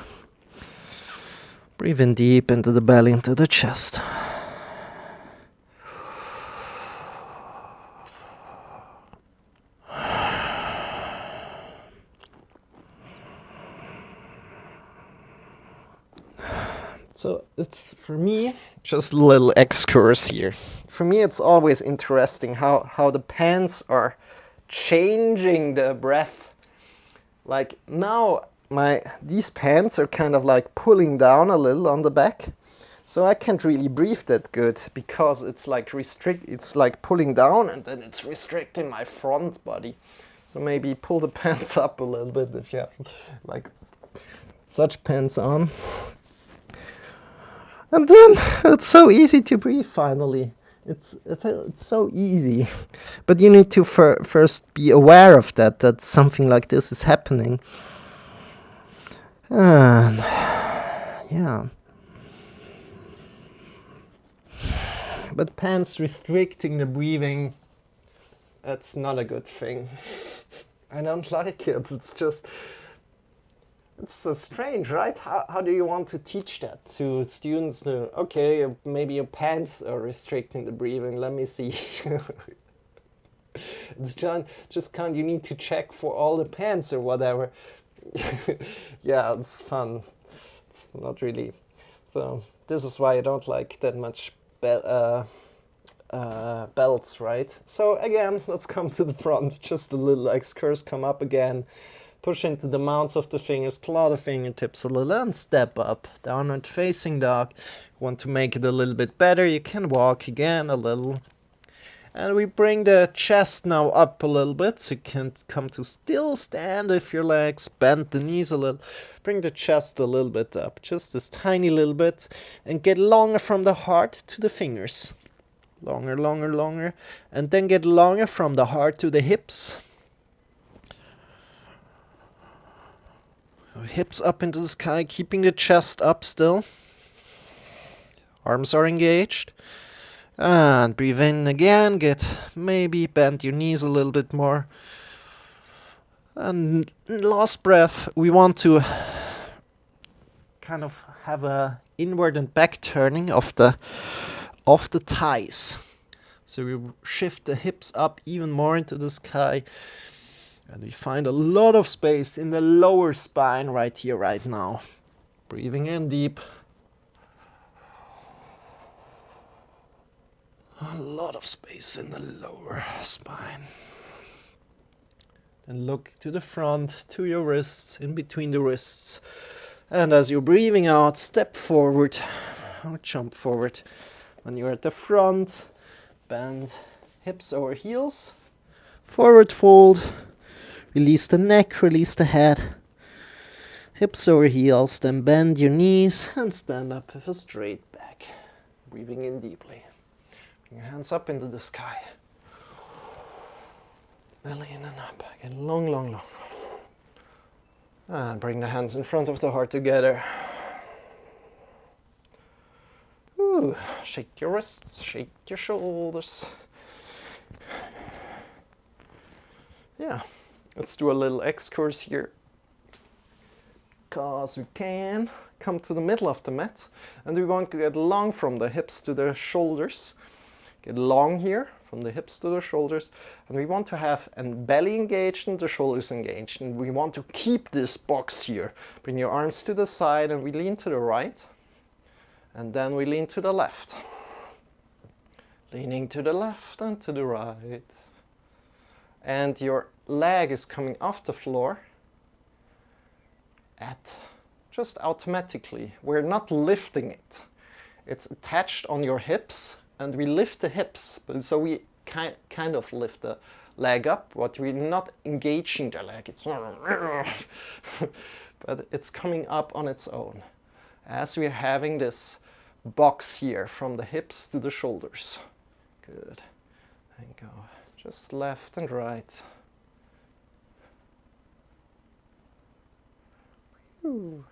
Breathe in deep into the belly, into the chest. So it's, for me, just a little excursus here. For me, it's always interesting how the pants are changing the breath like now these pants are kind of like pulling down a little on the back. So I can't really breathe that good because it's like it's like pulling down and then it's restricting my front body. So maybe pull the pants up a little bit if you have like such pants on. And then it's so easy to breathe finally. It's so easy. But you need to first be aware of that something like this is happening. And yeah. But pants restricting the breathing, that's not a good thing. I don't like it. It's just, it's so strange, right? How do you want to teach that to students? Okay, maybe your pants are restricting the breathing. Let me see. It's just kind. You need to check for all the pants or whatever. Yeah, it's fun. It's not really. So this is why I don't like that much belts, right? So again, let's come to the front. Just a little excursus. Come up again. Push into the mounts of the fingers, claw the fingertips a little, and step up. Downward facing dog. Want to make it a little bit better, you can walk again a little. And we bring the chest now up a little bit, so you can come to still stand with your legs, bend the knees a little. Bring the chest a little bit up, just this tiny little bit, and get longer from the heart to the fingers. Longer, longer, longer. And then get longer from the heart to the hips. Hips up into the sky, keeping the chest up still. Arms are engaged. And breathe in again, maybe bend your knees a little bit more. And last breath, we want to kind of have a inward and back turning of the thighs. So we shift the hips up even more into the sky. And we find a lot of space in the lower spine right here, right now. Breathing in deep. A lot of space in the lower spine. Then look to the front, to your wrists, in between the wrists. And as you're breathing out, step forward or jump forward. When you're at the front, bend hips over heels. Forward fold. Release the neck, release the head. Hips over heels, then bend your knees and stand up with a straight back. Breathing in deeply. Bring your hands up into the sky. Belly in and up. Again, long, long, long. And bring the hands in front of the heart together. Ooh, shake your wrists, shake your shoulders. Yeah. Let's do a little excursus here. Because we can come to the middle of the mat. And we want to get long from the hips to the shoulders. Get long here from the hips to the shoulders. And we want to have a belly engaged and the shoulders engaged. And we want to keep this box here. Bring your arms to the side and we lean to the right. And then we lean to the left. Leaning to the left and to the right. And your leg is coming off the floor just automatically. We're not lifting it. It's attached on your hips and we lift the hips. So we kind of lift the leg up, but we're not engaging the leg. It's not, but it's coming up on its own as we're having this box here from the hips to the shoulders. Good. And go. Just left and right. Ooh.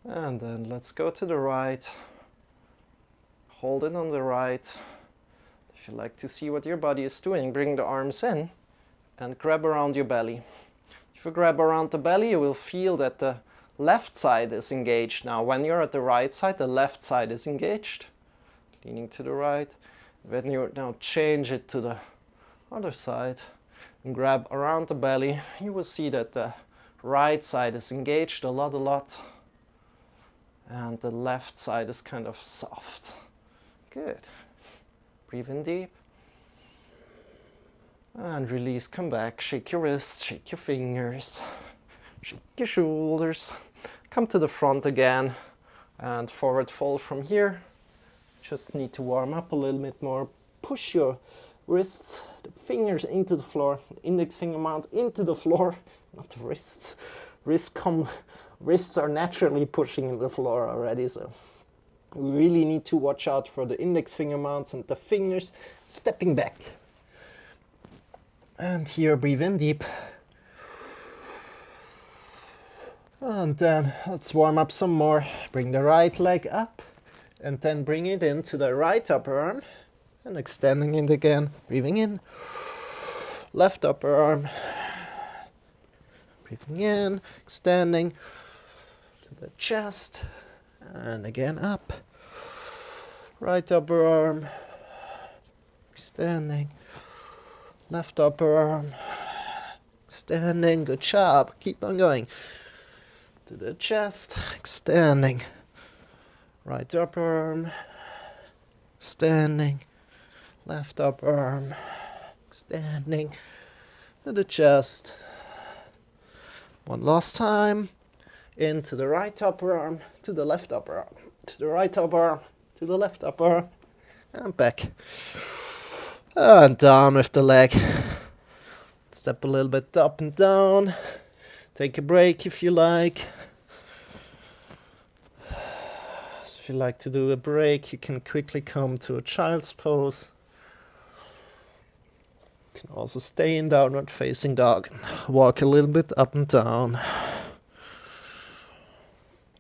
And then let's go to the right. Hold it on the right. If you like to see what your body is doing, bring the arms in and grab around your belly. If you grab around the belly, you will feel that the left side is engaged now. When you're at the right side, the left side is engaged. Leaning to the right. When you now change it to the other side and grab around the belly, you will see that the right side is engaged a lot. And the left side is kind of soft. Good. Breathe in deep. And release, come back, shake your wrists, shake your fingers, shake your shoulders. Come to the front again and forward fold from here. Just need to warm up a little bit more. Push your wrists, the fingers into the floor, the index finger mounts into the floor, not the wrists. Wrists are naturally pushing in the floor already, so we really need to watch out for the index finger mounts and the fingers stepping back. And here, breathe in deep. And then let's warm up some more. Bring the right leg up and then bring it into the right upper arm and extending it again. Breathing in. Left upper arm. Breathing in, extending to the chest. And again up. Right upper arm. Extending. Left upper arm. Extending. Good job. Keep on going. To the chest, extending. Right upper arm, extending. Left upper arm, extending. To the chest. One last time. Into the right upper arm, to the left upper arm. To the right upper arm, to the left upper arm. And back. And down with the leg. Step a little bit up and down. Take a break if you like. So if you like to do a break, you can quickly come to a child's pose. You can also stay in downward facing dog and walk a little bit up and down.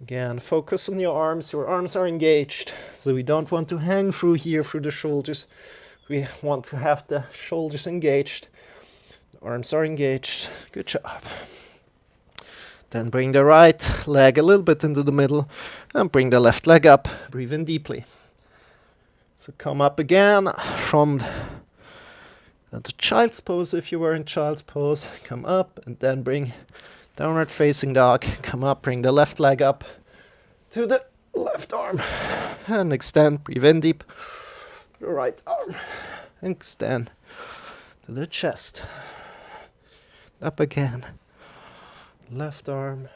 Again, focus on your arms. Your arms are engaged, so we don't want to hang through here through the shoulders. We want to have the shoulders engaged. The arms are engaged. Good job. Then bring the right leg a little bit into the middle and bring the left leg up. Breathe in deeply. So come up again from the child's pose if you were in child's pose. Come up and then bring downward facing dog. Come up, bring the left leg up to the left arm and extend. Breathe in deep. The right arm. Extend to the chest. Up again. Left arm,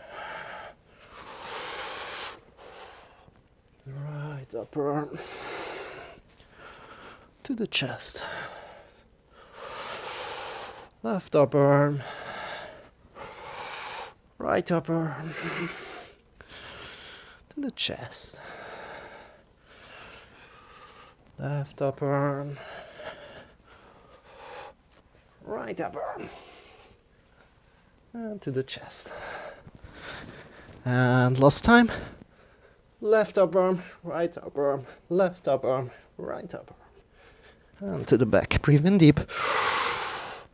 right upper arm, to the chest, left upper arm, right upper arm, to the chest, left upper arm, right upper arm. And to the chest. And last time. Left upper arm, right upper arm, left upper arm, right upper arm. And to the back. Breathe in deep.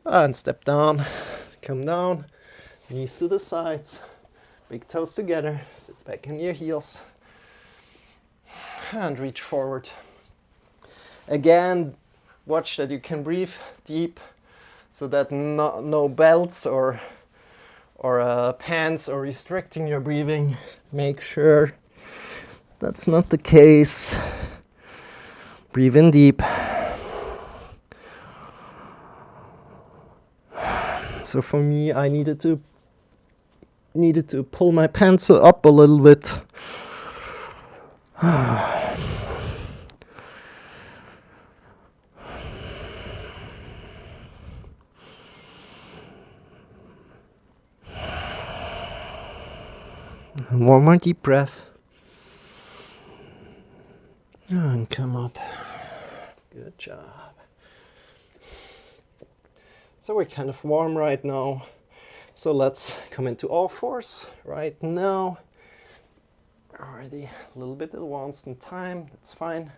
And step down. Come down. Knees to the sides. Big toes together. Sit back in your heels. And reach forward. Again, watch that you can breathe deep so that no belts or pants are restricting your breathing. Make sure that's not the case. Breathe in deep. So for me, I needed to pull my pants up a little bit. And one more deep breath. And come up. Good job. So we're kind of warm right now. So let's come into all fours right now. Already a little bit advanced in time. That's fine.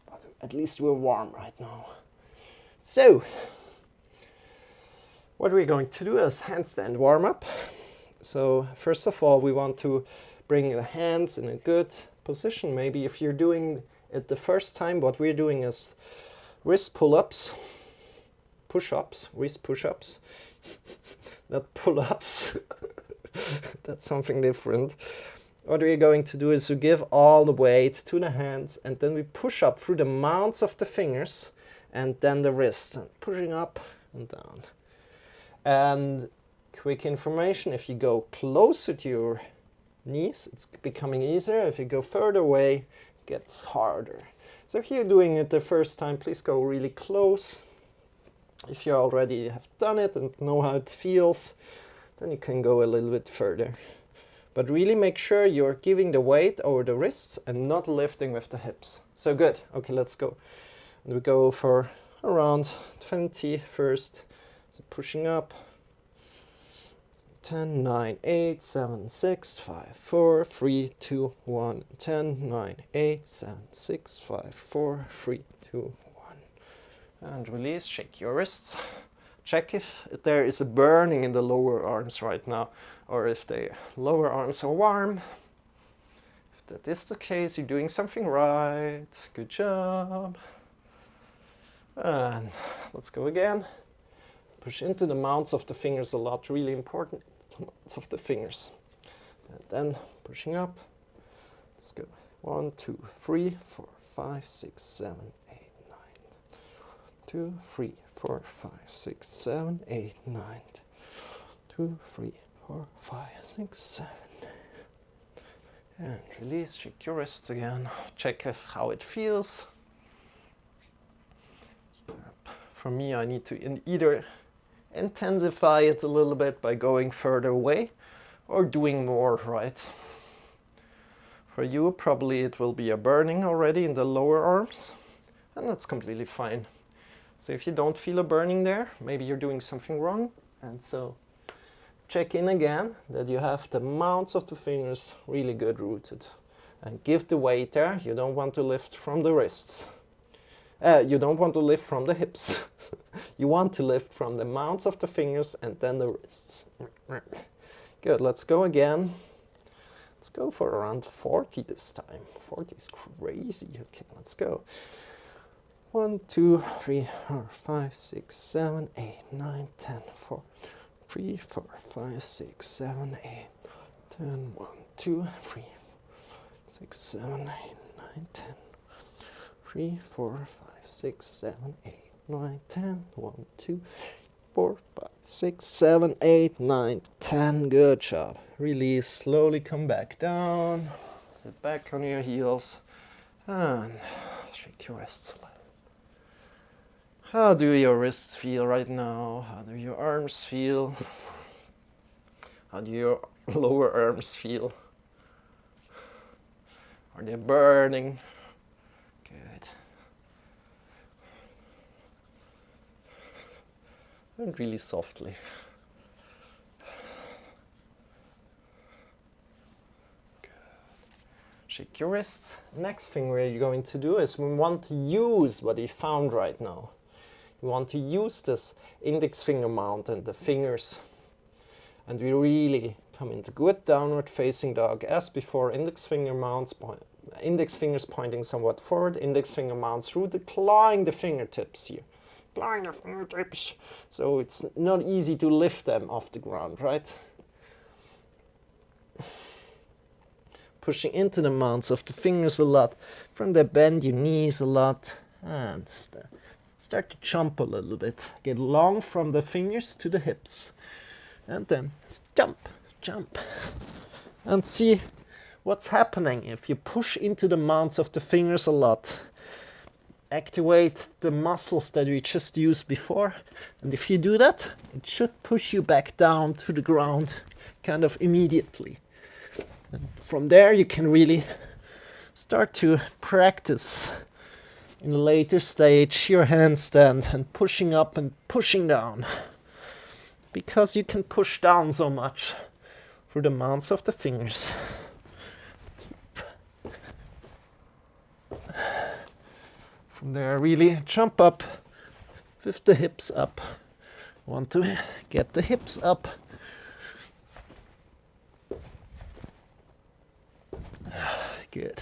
But at least we're warm right now. So what we're going to do is handstand warm up. So first of all, we want to bring the hands in a good position. Maybe if you're doing it the first time, what we're doing is wrist pull-ups, push-ups, wrist push-ups, not pull-ups. That's something different. what we're going to do is we give all the weight to the hands, and then we push up through the mounts of the fingers and then the wrists, and pushing up and down. And quick information, if you go closer to your knees, it's becoming easier. If you go further away, it gets harder. So if you're doing it the first time, please go really close. If you already have done it and know how it feels, then you can go a little bit further. But really make sure you're giving the weight over the wrists and not lifting with the hips. So good. Okay, let's go. And we go for around 20 first. So pushing up. 10, 9, 8, 7, 6, 5, 4, 3, 2, 1. 10, 9, 8, 7, 6, 5, 4, 3, 2, 1. And release. Shake your wrists. Check if there is a burning in the lower arms right now, or if the lower arms are warm. If that is the case, you're doing something right. Good job. And let's go again. Push into the mounts of the fingers a lot, really important. The mounts of the fingers. And then pushing up. Let's go. 1, 2, 3, 4, 5, 6, 7, 8, 9. 2, 3, 4, 5, 6, 7, 8, 9. 2, 3, 4, 5, 6, 7. And release. Shake your wrists again. Check how it feels. For me, I need to either intensify it a little bit by going further away or doing more, right? For you, probably it will be a burning already in the lower arms, and that's completely fine. So if you don't feel a burning there, maybe you're doing something wrong. And so check in again that you have the mounts of the fingers really good rooted. And give the weight there. You don't want to lift from the wrists. You don't want to lift from the hips. You want to lift from the mounts of the fingers and then the wrists. Good, let's go again. Let's go for around 40 this time. 40 is crazy. Okay, let's go. 1, 2, 3, 4, 5, 6, 7, 8, 9, 10, 4, 3, 4, 5, 6, 7, 8, 10, 1, 2, 3, 6, 7, 8, 9, 10, 3, 4, 5, 6, 7, 8, 9, 10, 1, 2, 4, 5, 6, 7, 8, 9, 10. Good job. Release, slowly come back down. Sit back on your heels and shake your wrists a little. How do your wrists feel right now? How do your arms feel? How do your lower arms feel? Are they burning? Good. And really softly. Good. Shake your wrists. Next thing we're going to do is we want to use what we found right now. We want to use this index finger mount and the fingers. And we really come into good downward facing dog as before. Index finger mounts, index fingers pointing somewhat forward. Index finger mounts rooted, clawing the fingertips here. Clawing the fingertips. So it's not easy to lift them off the ground, right? Pushing into the mounts of the fingers a lot. From there, bend your knees a lot. And start to jump a little bit. Get long from the fingers to the hips. And then jump, jump. And see what's happening if you push into the mounts of the fingers a lot. Activate the muscles that we just used before. And if you do that, it should push you back down to the ground kind of immediately. And from there you can really start to practice in a later stage your handstand and pushing up and pushing down. Because you can push down so much through the mounts of the fingers. From there, really jump up with the hips up. Want to get the hips up. Good.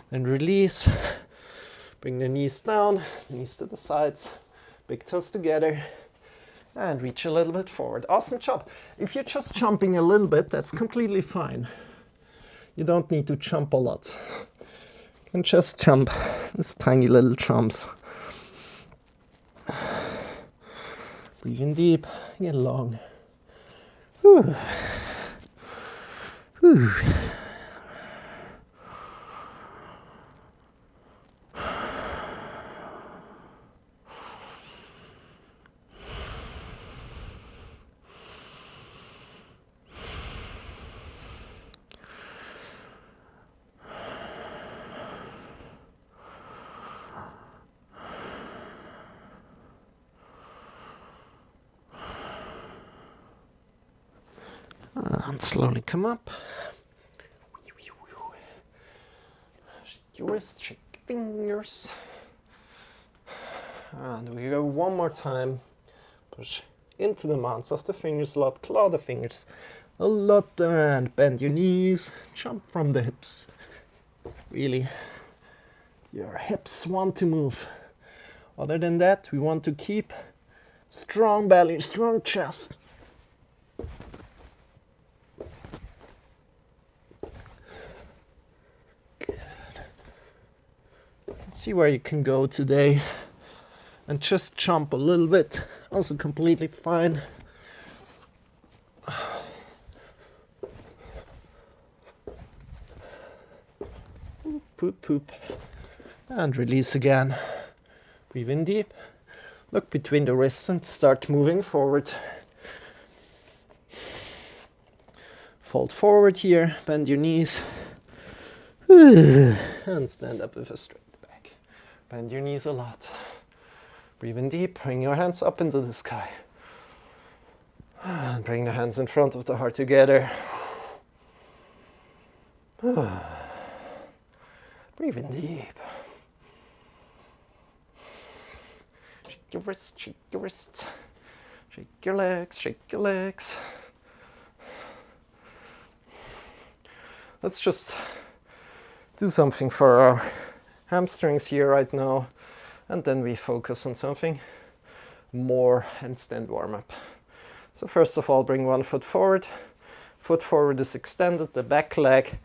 Then release. Bring the knees down, knees to the sides, big toes together. And reach a little bit forward. Awesome job. If you're just jumping a little bit, that's completely fine. You don't need to jump a lot. You can just jump these tiny little jumps. Breathe in deep, get long. Whew. Whew. And slowly come up. Shake your wrist, shake your fingers. And we go one more time. Push into the mounts of the fingers a lot, claw the fingers a lot, and bend your knees, jump from the hips. Really, your hips want to move. Other than that, we want to keep strong belly, strong chest. See where you can go today and just jump a little bit, also completely fine. Poop, poop, and release again. Breathe in deep, look between the wrists and start moving forward. Fold forward here, bend your knees, and stand up with a straight. Bend your knees a lot. Breathe in deep, bring your hands up into the sky. And bring the hands in front of the heart together. Breathe in deep. Shake your wrists, shake your wrists. Shake your legs, shake your legs. Let's just do something for our hamstrings here right now, and then we focus on something more handstand warm-up. So first of all, bring one foot forward. Foot forward is extended, the back leg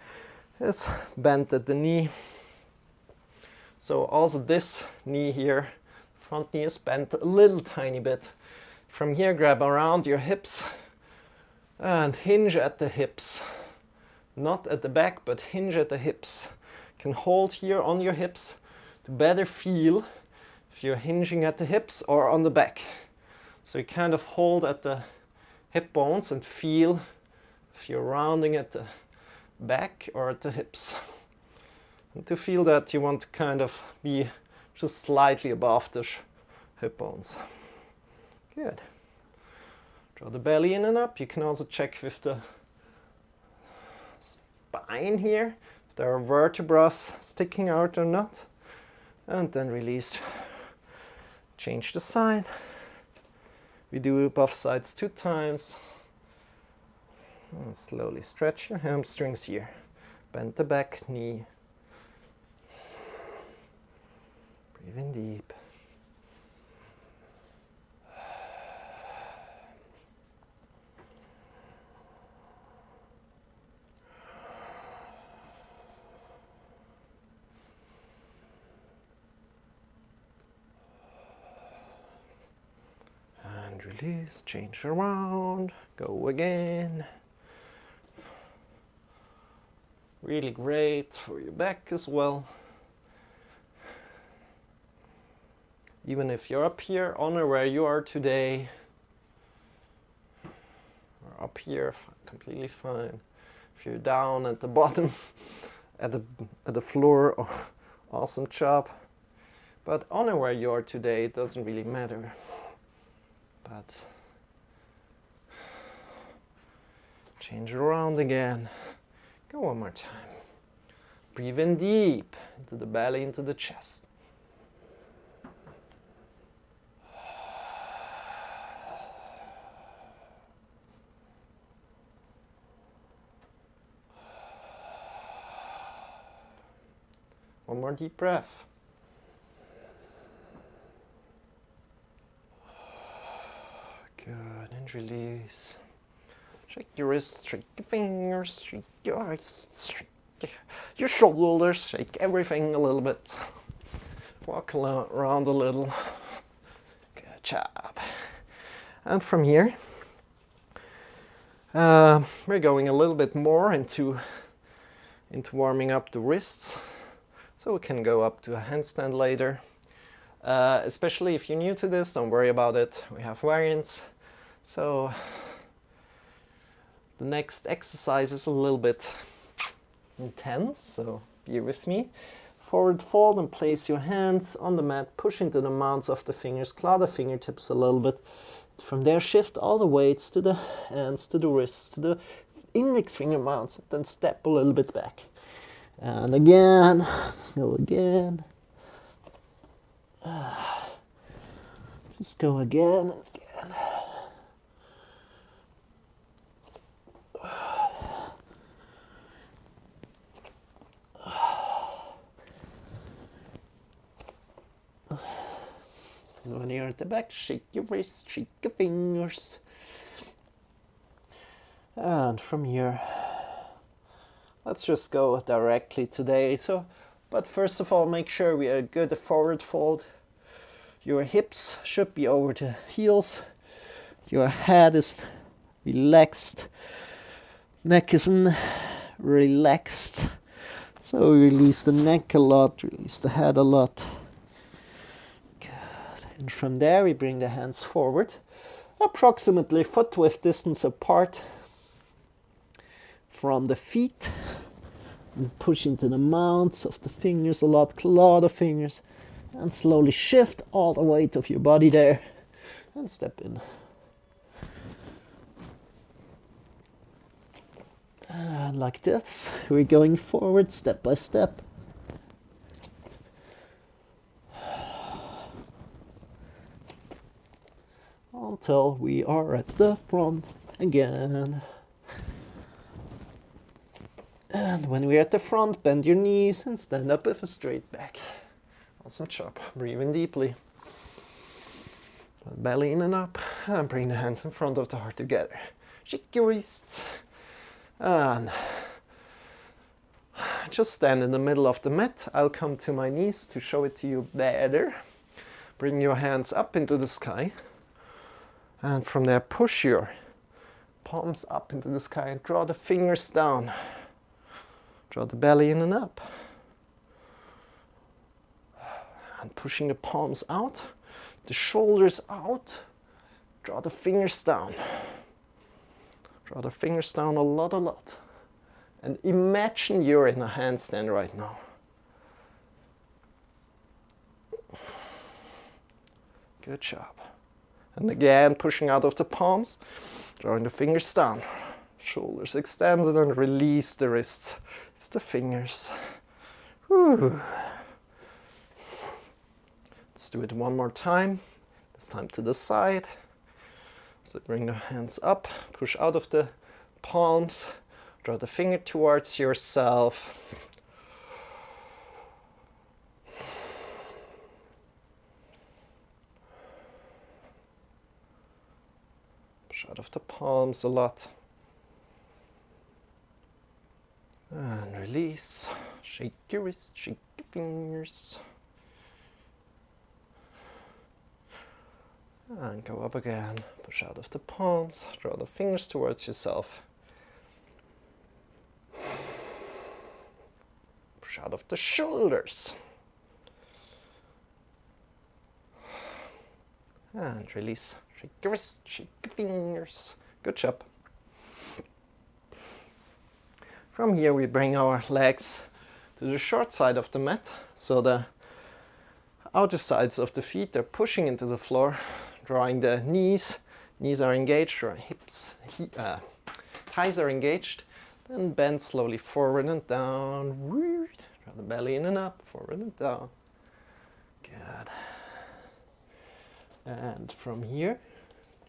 is bent at the knee. So also this knee here, front knee is bent a little tiny bit. From here, grab around your hips and hinge at the hips. Not at the back, but hinge at the hips. Can hold here on your hips to better feel if you're hinging at the hips or on the back. So you kind of hold at the hip bones and feel if you're rounding at the back or at the hips. And to feel that, you want to kind of be just slightly above the hip bones. Good. Draw the belly in and up. You can also check with the spine here. There are vertebrae sticking out or not. And then release. Change the side. We do both sides 2 times. And slowly stretch your hamstrings here. Bend the back knee. Breathe in deep. Release, change around, go again. Really great for your back as well. Even if you're up here, honor where you are today. Or up here, completely fine. If you're down at the bottom, at the floor, oh, awesome job. But honor where you are today, it doesn't really matter. But change it around again. Go one more time. Breathe in deep into the belly, into the chest. One more deep breath. Good, and release. Shake your wrists, shake your fingers, shake your wrists, shake your shoulders, shake everything a little bit. Walk around a little. Good job. And from here, we're going a little bit more into warming up the wrists. So we can go up to a handstand later. Especially if you're new to this, don't worry about it. We have variants. So the next exercise is a little bit intense, so be with me. Forward fold and place your hands on the mat, push into the mounts of the fingers, claw the fingertips a little bit. From there, shift all the weights to the hands, to the wrists, to the index finger mounts, and then step a little bit back. And again, let's go again. Just go again and again. And when you're at the back, shake your wrists, shake your fingers. And from here, let's just go directly today. But first of all, make sure we are good at forward fold. Your hips should be over the heels. Your head is relaxed. Neck is relaxed. So release the neck a lot, release the head a lot. Good. And from there, we bring the hands forward, approximately foot width distance apart from the feet. And push into the mounts of the fingers a lot, claw the fingers, and slowly shift all the weight of your body there and step in. And like this, we're going forward step by step. Until we are at the front again. And when we're at the front, bend your knees and stand up with a straight back. Awesome job. Breathe in deeply. Belly in and up. And bring the hands in front of the heart together. Shake your wrists. And just stand in the middle of the mat. I'll come to my knees to show it to you better. Bring your hands up into the sky. And from there, push your palms up into the sky and draw the fingers down. Draw the belly in and up. And pushing the palms out, the shoulders out. Draw the fingers down. Draw the fingers down a lot. And imagine you're in a handstand right now. Good job. And again, pushing out of the palms, drawing the fingers down. Shoulders extended and release the wrists. It's the fingers. Whew. Let's do it one more time. This time to the side. So bring the hands up, push out of the palms, draw the finger towards yourself. Push out of the palms a lot. And release. Shake your wrists, shake your fingers. And go up again. Push out of the palms, draw the fingers towards yourself. Push out of the shoulders. And release. Shake your wrists, shake your fingers. Good job. From here we bring our legs to the short side of the mat, so the outer sides of the feet are pushing into the floor, drawing the knees. Knees are engaged, or thighs are engaged. Then bend slowly forward and down. Draw the belly in and up, forward and down. Good. And from here,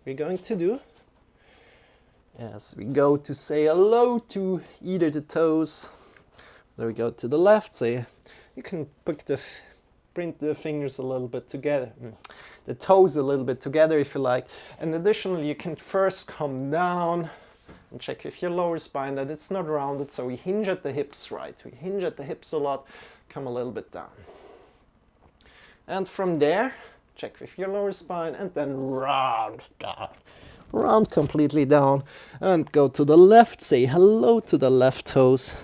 we're going to do, as we go to say hello to either the toes. There we go to the left, say you can bring the fingers a little bit together, the toes a little bit together if you like. And additionally, you can first come down, And check with your lower spine that it's not rounded, so we hinge at the hips, right? We hinge at the hips a lot, come a little bit down. And from there, check with your lower spine and then round down. Round completely down and go to the left, say hello to the left toes.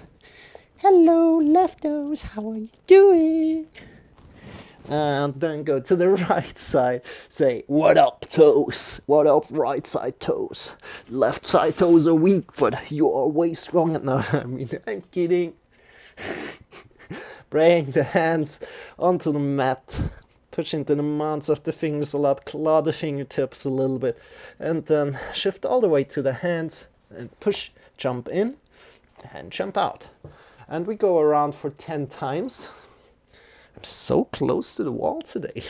Hello, left toes, how are you doing? And then go to the right side, say what up toes, what up right side toes. Left side toes are weak, but you are way stronger. No, I mean, I'm kidding. Bring the hands onto the mat. Push into the mounts of the fingers a lot, claw the fingertips a little bit, and then shift all the way to the hands and push, jump in, and jump out. And we go around for 10 times. I'm so close to the wall today.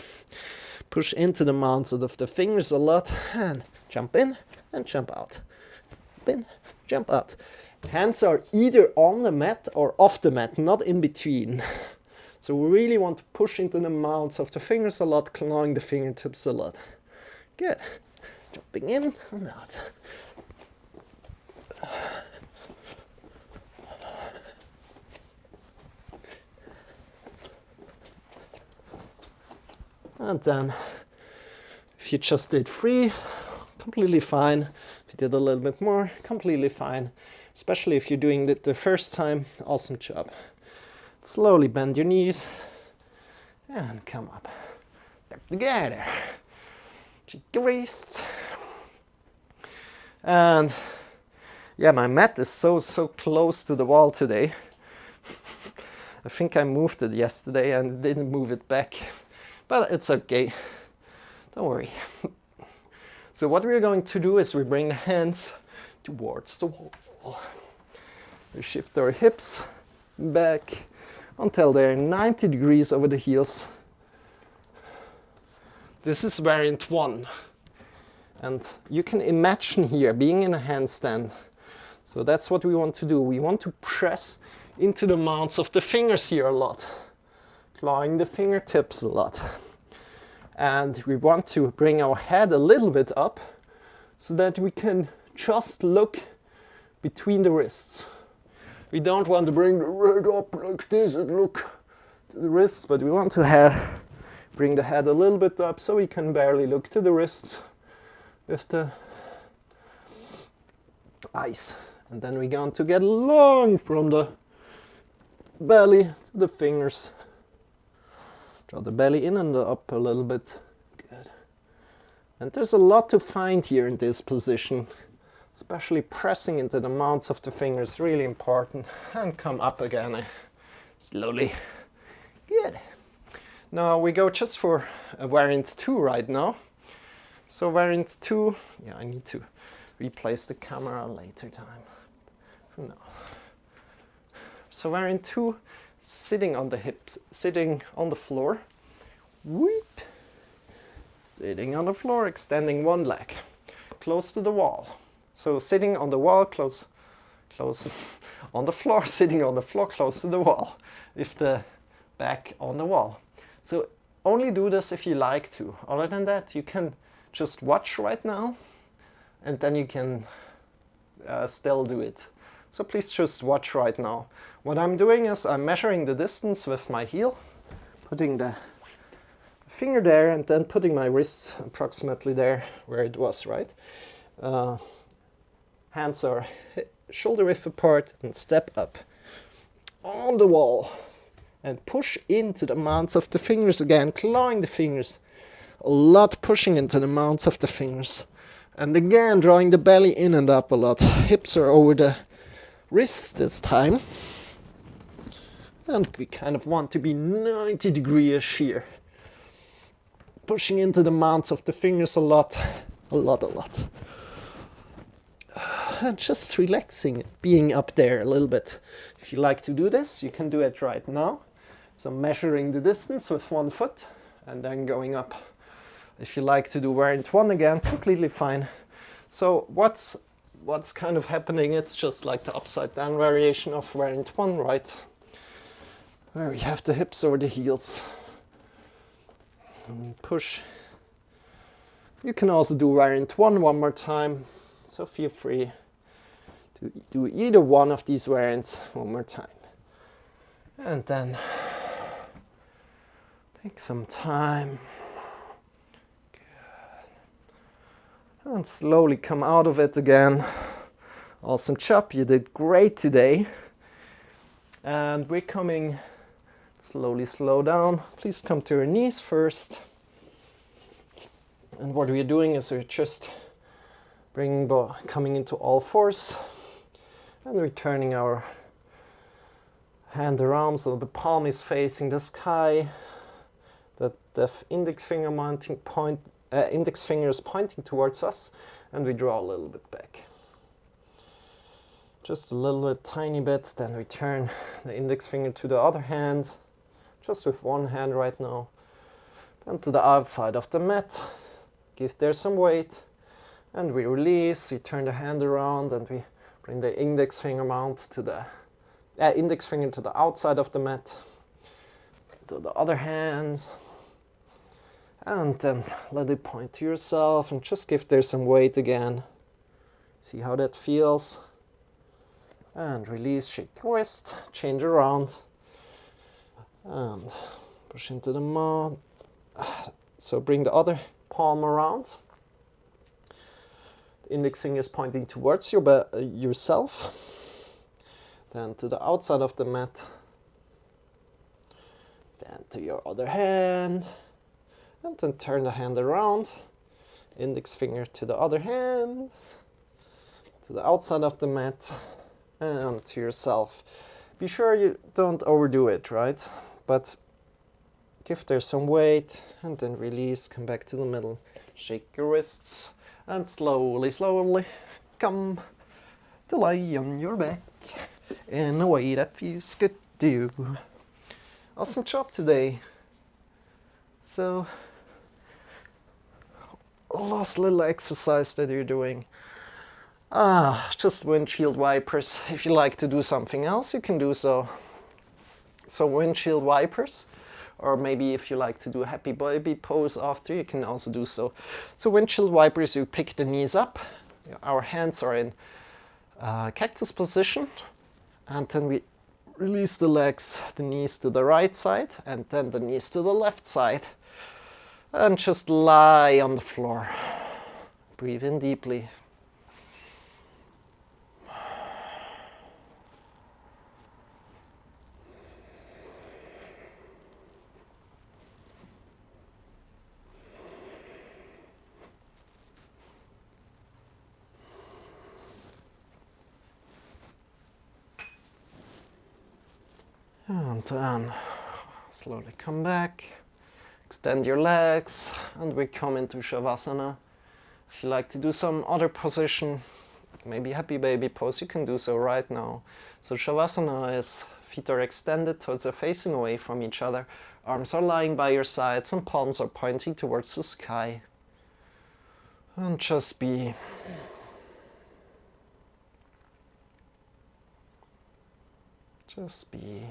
Push into the mounts of the fingers a lot, and jump in and jump out. In, jump out. Hands are either on the mat or off the mat, not in between. So we really want to push into the mounts of the fingers a lot, clawing the fingertips a lot. Good. Jumping in and out. And then, if you just did 3, completely fine. If you did a little bit more, completely fine. Especially if you're doing it the first time, awesome job. Slowly bend your knees and come up. Back together. Check your wrists. And yeah, my mat is so close to the wall today. I think I moved it yesterday and didn't move it back. But it's okay. Don't worry. So what we're going to do is we bring the hands towards the wall. We shift our hips back until they're 90 degrees over the heels. This is variant 1. And you can imagine here being in a handstand. So that's what we want to do. We want to press into the mounts of the fingers here a lot. Clawing the fingertips a lot. And we want to bring our head a little bit up so that we can just look between the wrists. We don't want to bring the head up like this and look to the wrists, but we want to bring the head a little bit up so we can barely look to the wrists with the eyes. And then we're going to get long from the belly to the fingers. Draw the belly in and up a little bit. Good. And there's a lot to find here in this position. Especially pressing into the mounts of the fingers, really important. And come up again, slowly. Good. Now we go just for a variant 2 right now. So variant 2, yeah, I need to replace the camera later time. For now. So variant 2, sitting on the hips, sitting on the floor. Whoop. Sitting on the floor, extending one leg, close to the wall. So sitting on the wall, close on the floor, sitting on the floor, close to the wall, with the back on the wall. So only do this if you like to. Other than that, you can just watch right now, and then you can still do it. So please just watch right now. What I'm doing is I'm measuring the distance with my heel, putting the finger there, and then putting my wrist approximately there where it was, right? Hands are shoulder width apart and step up on the wall and push into the mounts of the fingers again, clawing the fingers. A lot pushing into the mounts of the fingers. And again, drawing the belly in and up a lot. Hips are over the wrists this time. And we kind of want to be 90 degrees here. Pushing into the mounts of the fingers a lot. And just relaxing, being up there a little bit. If you like to do this, you can do it right now. So measuring the distance with one foot and then going up. If you like to do variant 1 again, completely fine. So what's kind of happening, it's just like the upside down variation of variant 1, right? Where we have the hips over the heels. And push. You can also do variant 1 one more time, so feel free. do either one of these variants one more time. And then take some time. Good. And slowly come out of it again. Awesome job, you did great today. And we're coming, slowly slow down. Please come to your knees first. And what we're doing is we're just coming into all fours and returning our hand around so the palm is facing the sky, that the index finger is pointing towards us, and we draw a little bit back. Just a little bit, tiny bit, then we turn the index finger to the other hand, just with one hand right now, then to the outside of the mat, give there some weight, and we release, we turn the hand around and we bring the index finger to the outside of the mat, to the other hand, and then let it point to yourself and just give there some weight again. See how that feels. And release, shake the wrist, change around, and push into the mat. So bring the other palm around. The index finger is pointing towards yourself. Then to the outside of the mat. Then to your other hand. And then turn the hand around. Index finger to the other hand. To the outside of the mat. And to yourself. Be sure you don't overdo it, right? But give there some weight and then release, come back to the middle. Shake your wrists and slowly, slowly come to lie on your back in a way that feels good to you. Awesome job today. So, last little exercise that you're doing. Just windshield wipers. If you like to do something else, you can do so. So windshield wipers, or maybe if you like to do a happy baby pose after, you can also do so. So windshield wipers, you pick the knees up. Our hands are in cactus position, and then we release the legs, the knees to the right side, and then the knees to the left side. And just lie on the floor. Breathe in deeply. And then slowly come back, extend your legs, and we come into Shavasana. If you like to do some other position, maybe happy baby pose, you can do so right now. So Shavasana is feet are extended, toes are facing away from each other, arms are lying by your sides, and palms are pointing towards the sky. And just be. Just be.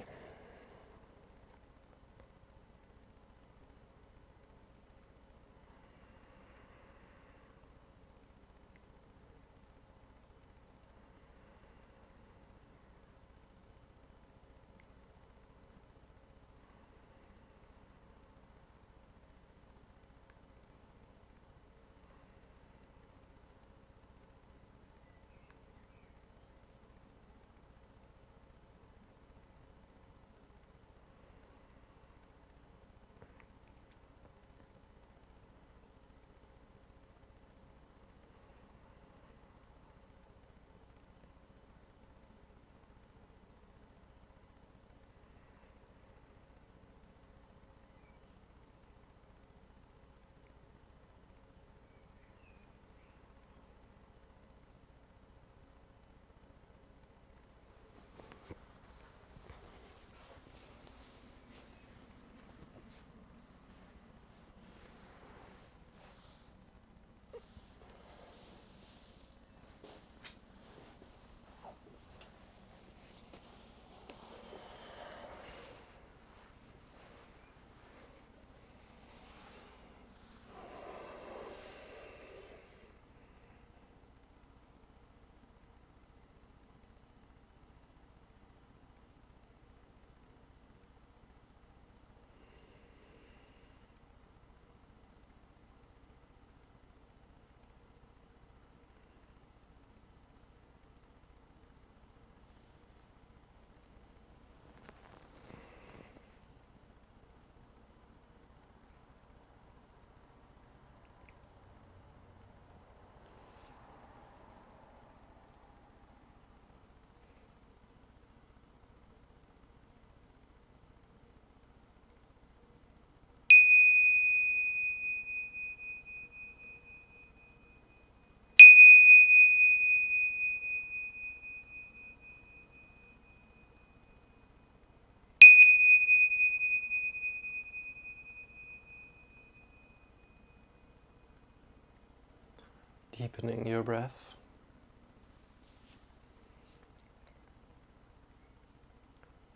Deepening your breath.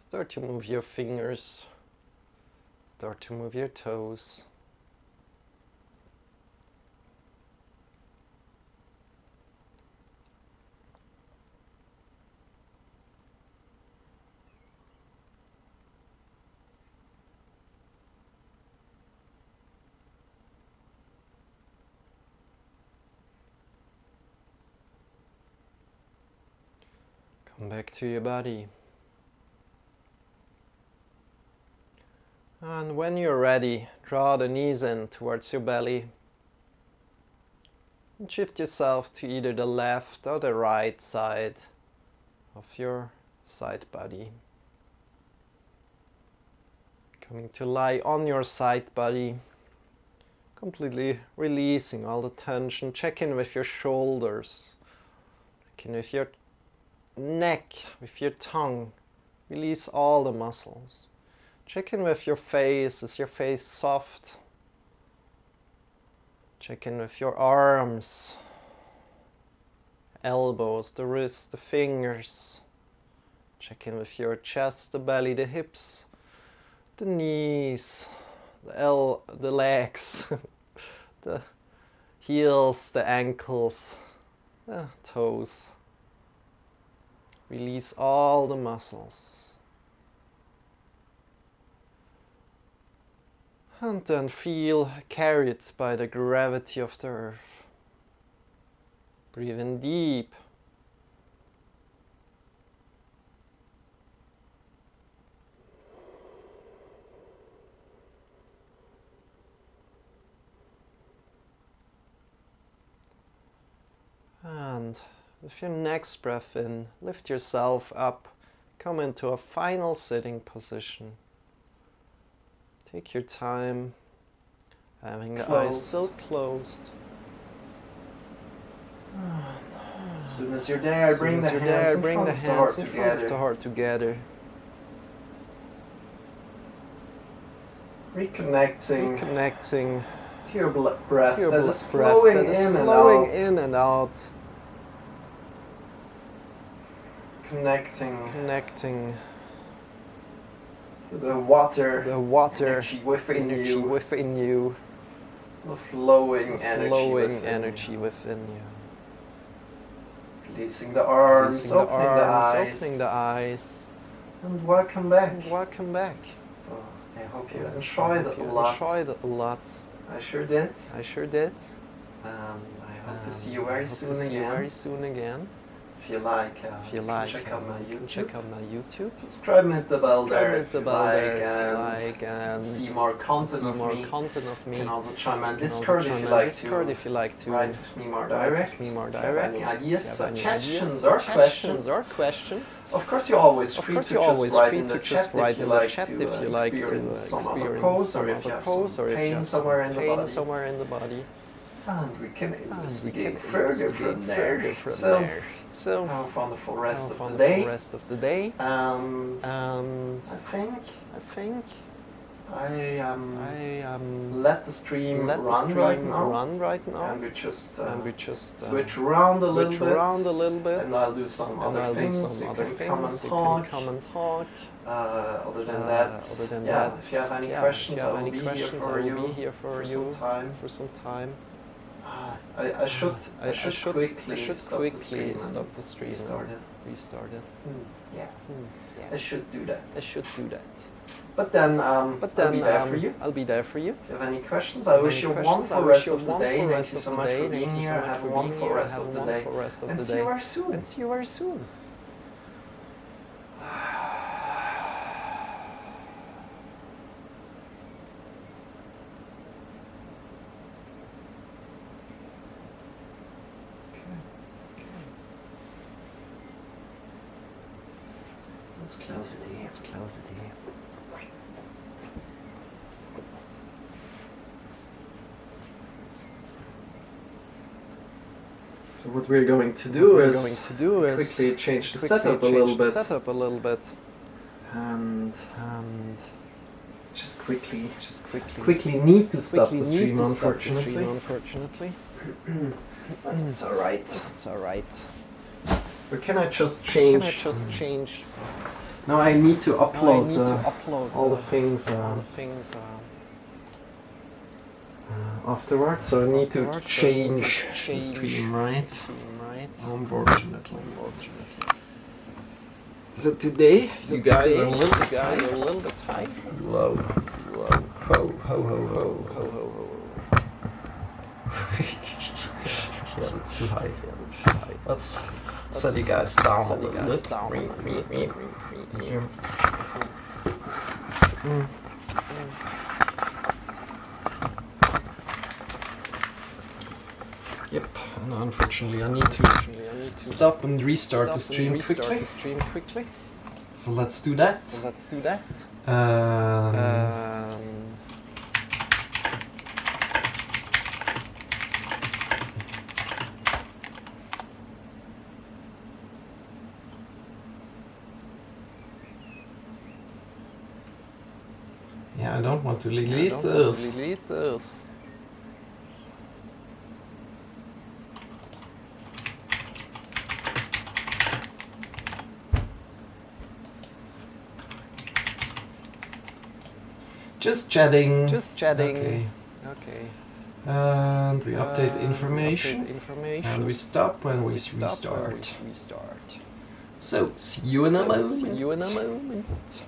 Start to move your fingers. Start to move your toes. Come back to your body. And when you're ready, draw the knees in towards your belly. And shift yourself to either the left or the right side of your side body. Coming to lie on your side body, completely releasing all the tension. Check in with your shoulders. Check in with your neck, with your tongue. Release all the muscles. Check in with your face. Is your face soft? Check in with your arms, elbows, the wrists, the fingers. Check in with your chest, the belly, the hips, the knees, the legs, the heels, the ankles, the toes. Release all the muscles. And then feel carried by the gravity of the earth. Breathe in deep. And with your next breath in, lift yourself up. Come into a final sitting position. Take your time, having the eyes still closed. As soon as you're there, bring the hands in front of the heart together. Reconnecting to your breath that is flowing in and out. Connecting the water energy within you. The flowing energy within you. Releasing the arms, opening the eyes. And welcome back. So I hope you enjoyed it a lot. I sure did. I hope to see you very soon again. If you like, check out my YouTube. Subscribe and hit the bell there if you like and see more content of me. You can also join my Discord if you like to write with me more direct. If you have any ideas, suggestions or questions. Of course, you're always free to just write in the chat if you like to experience some other pose or if you have some pain somewhere in the body. And we can investigate further from there. So have a wonderful rest of the day. I think I let the stream run right now. And we just switch around a little bit. And I'll do some other things. You can come and talk. Other than that, if you have any questions, I will be here for you for some time. I should quickly stop the stream and restart it. Yeah. I should do that. But then I'll be there for you. If you have any questions, I wish you a wonderful rest of the day. Thank you so much for being here. Have a wonderful rest of the day. And see you very soon. Let's close it here. So what we're going to do is quickly change the setup a little bit. And just quickly need to stop the stream, unfortunately. But it's alright. It's alright. Or can I just change? No, I need to upload, all the things afterwards, so I need to change the stream, right? Unfortunately. So today, you guys are a little bit high. Low. Ho. Yeah, that's too high. Let's set you guys down a little bit. Yep, and unfortunately I need to stop and restart the stream quickly. So let's do that. Yeah, I don't want to delete this. Just chatting. Okay. And we update information. And we stop when we restart. So, see you in a moment.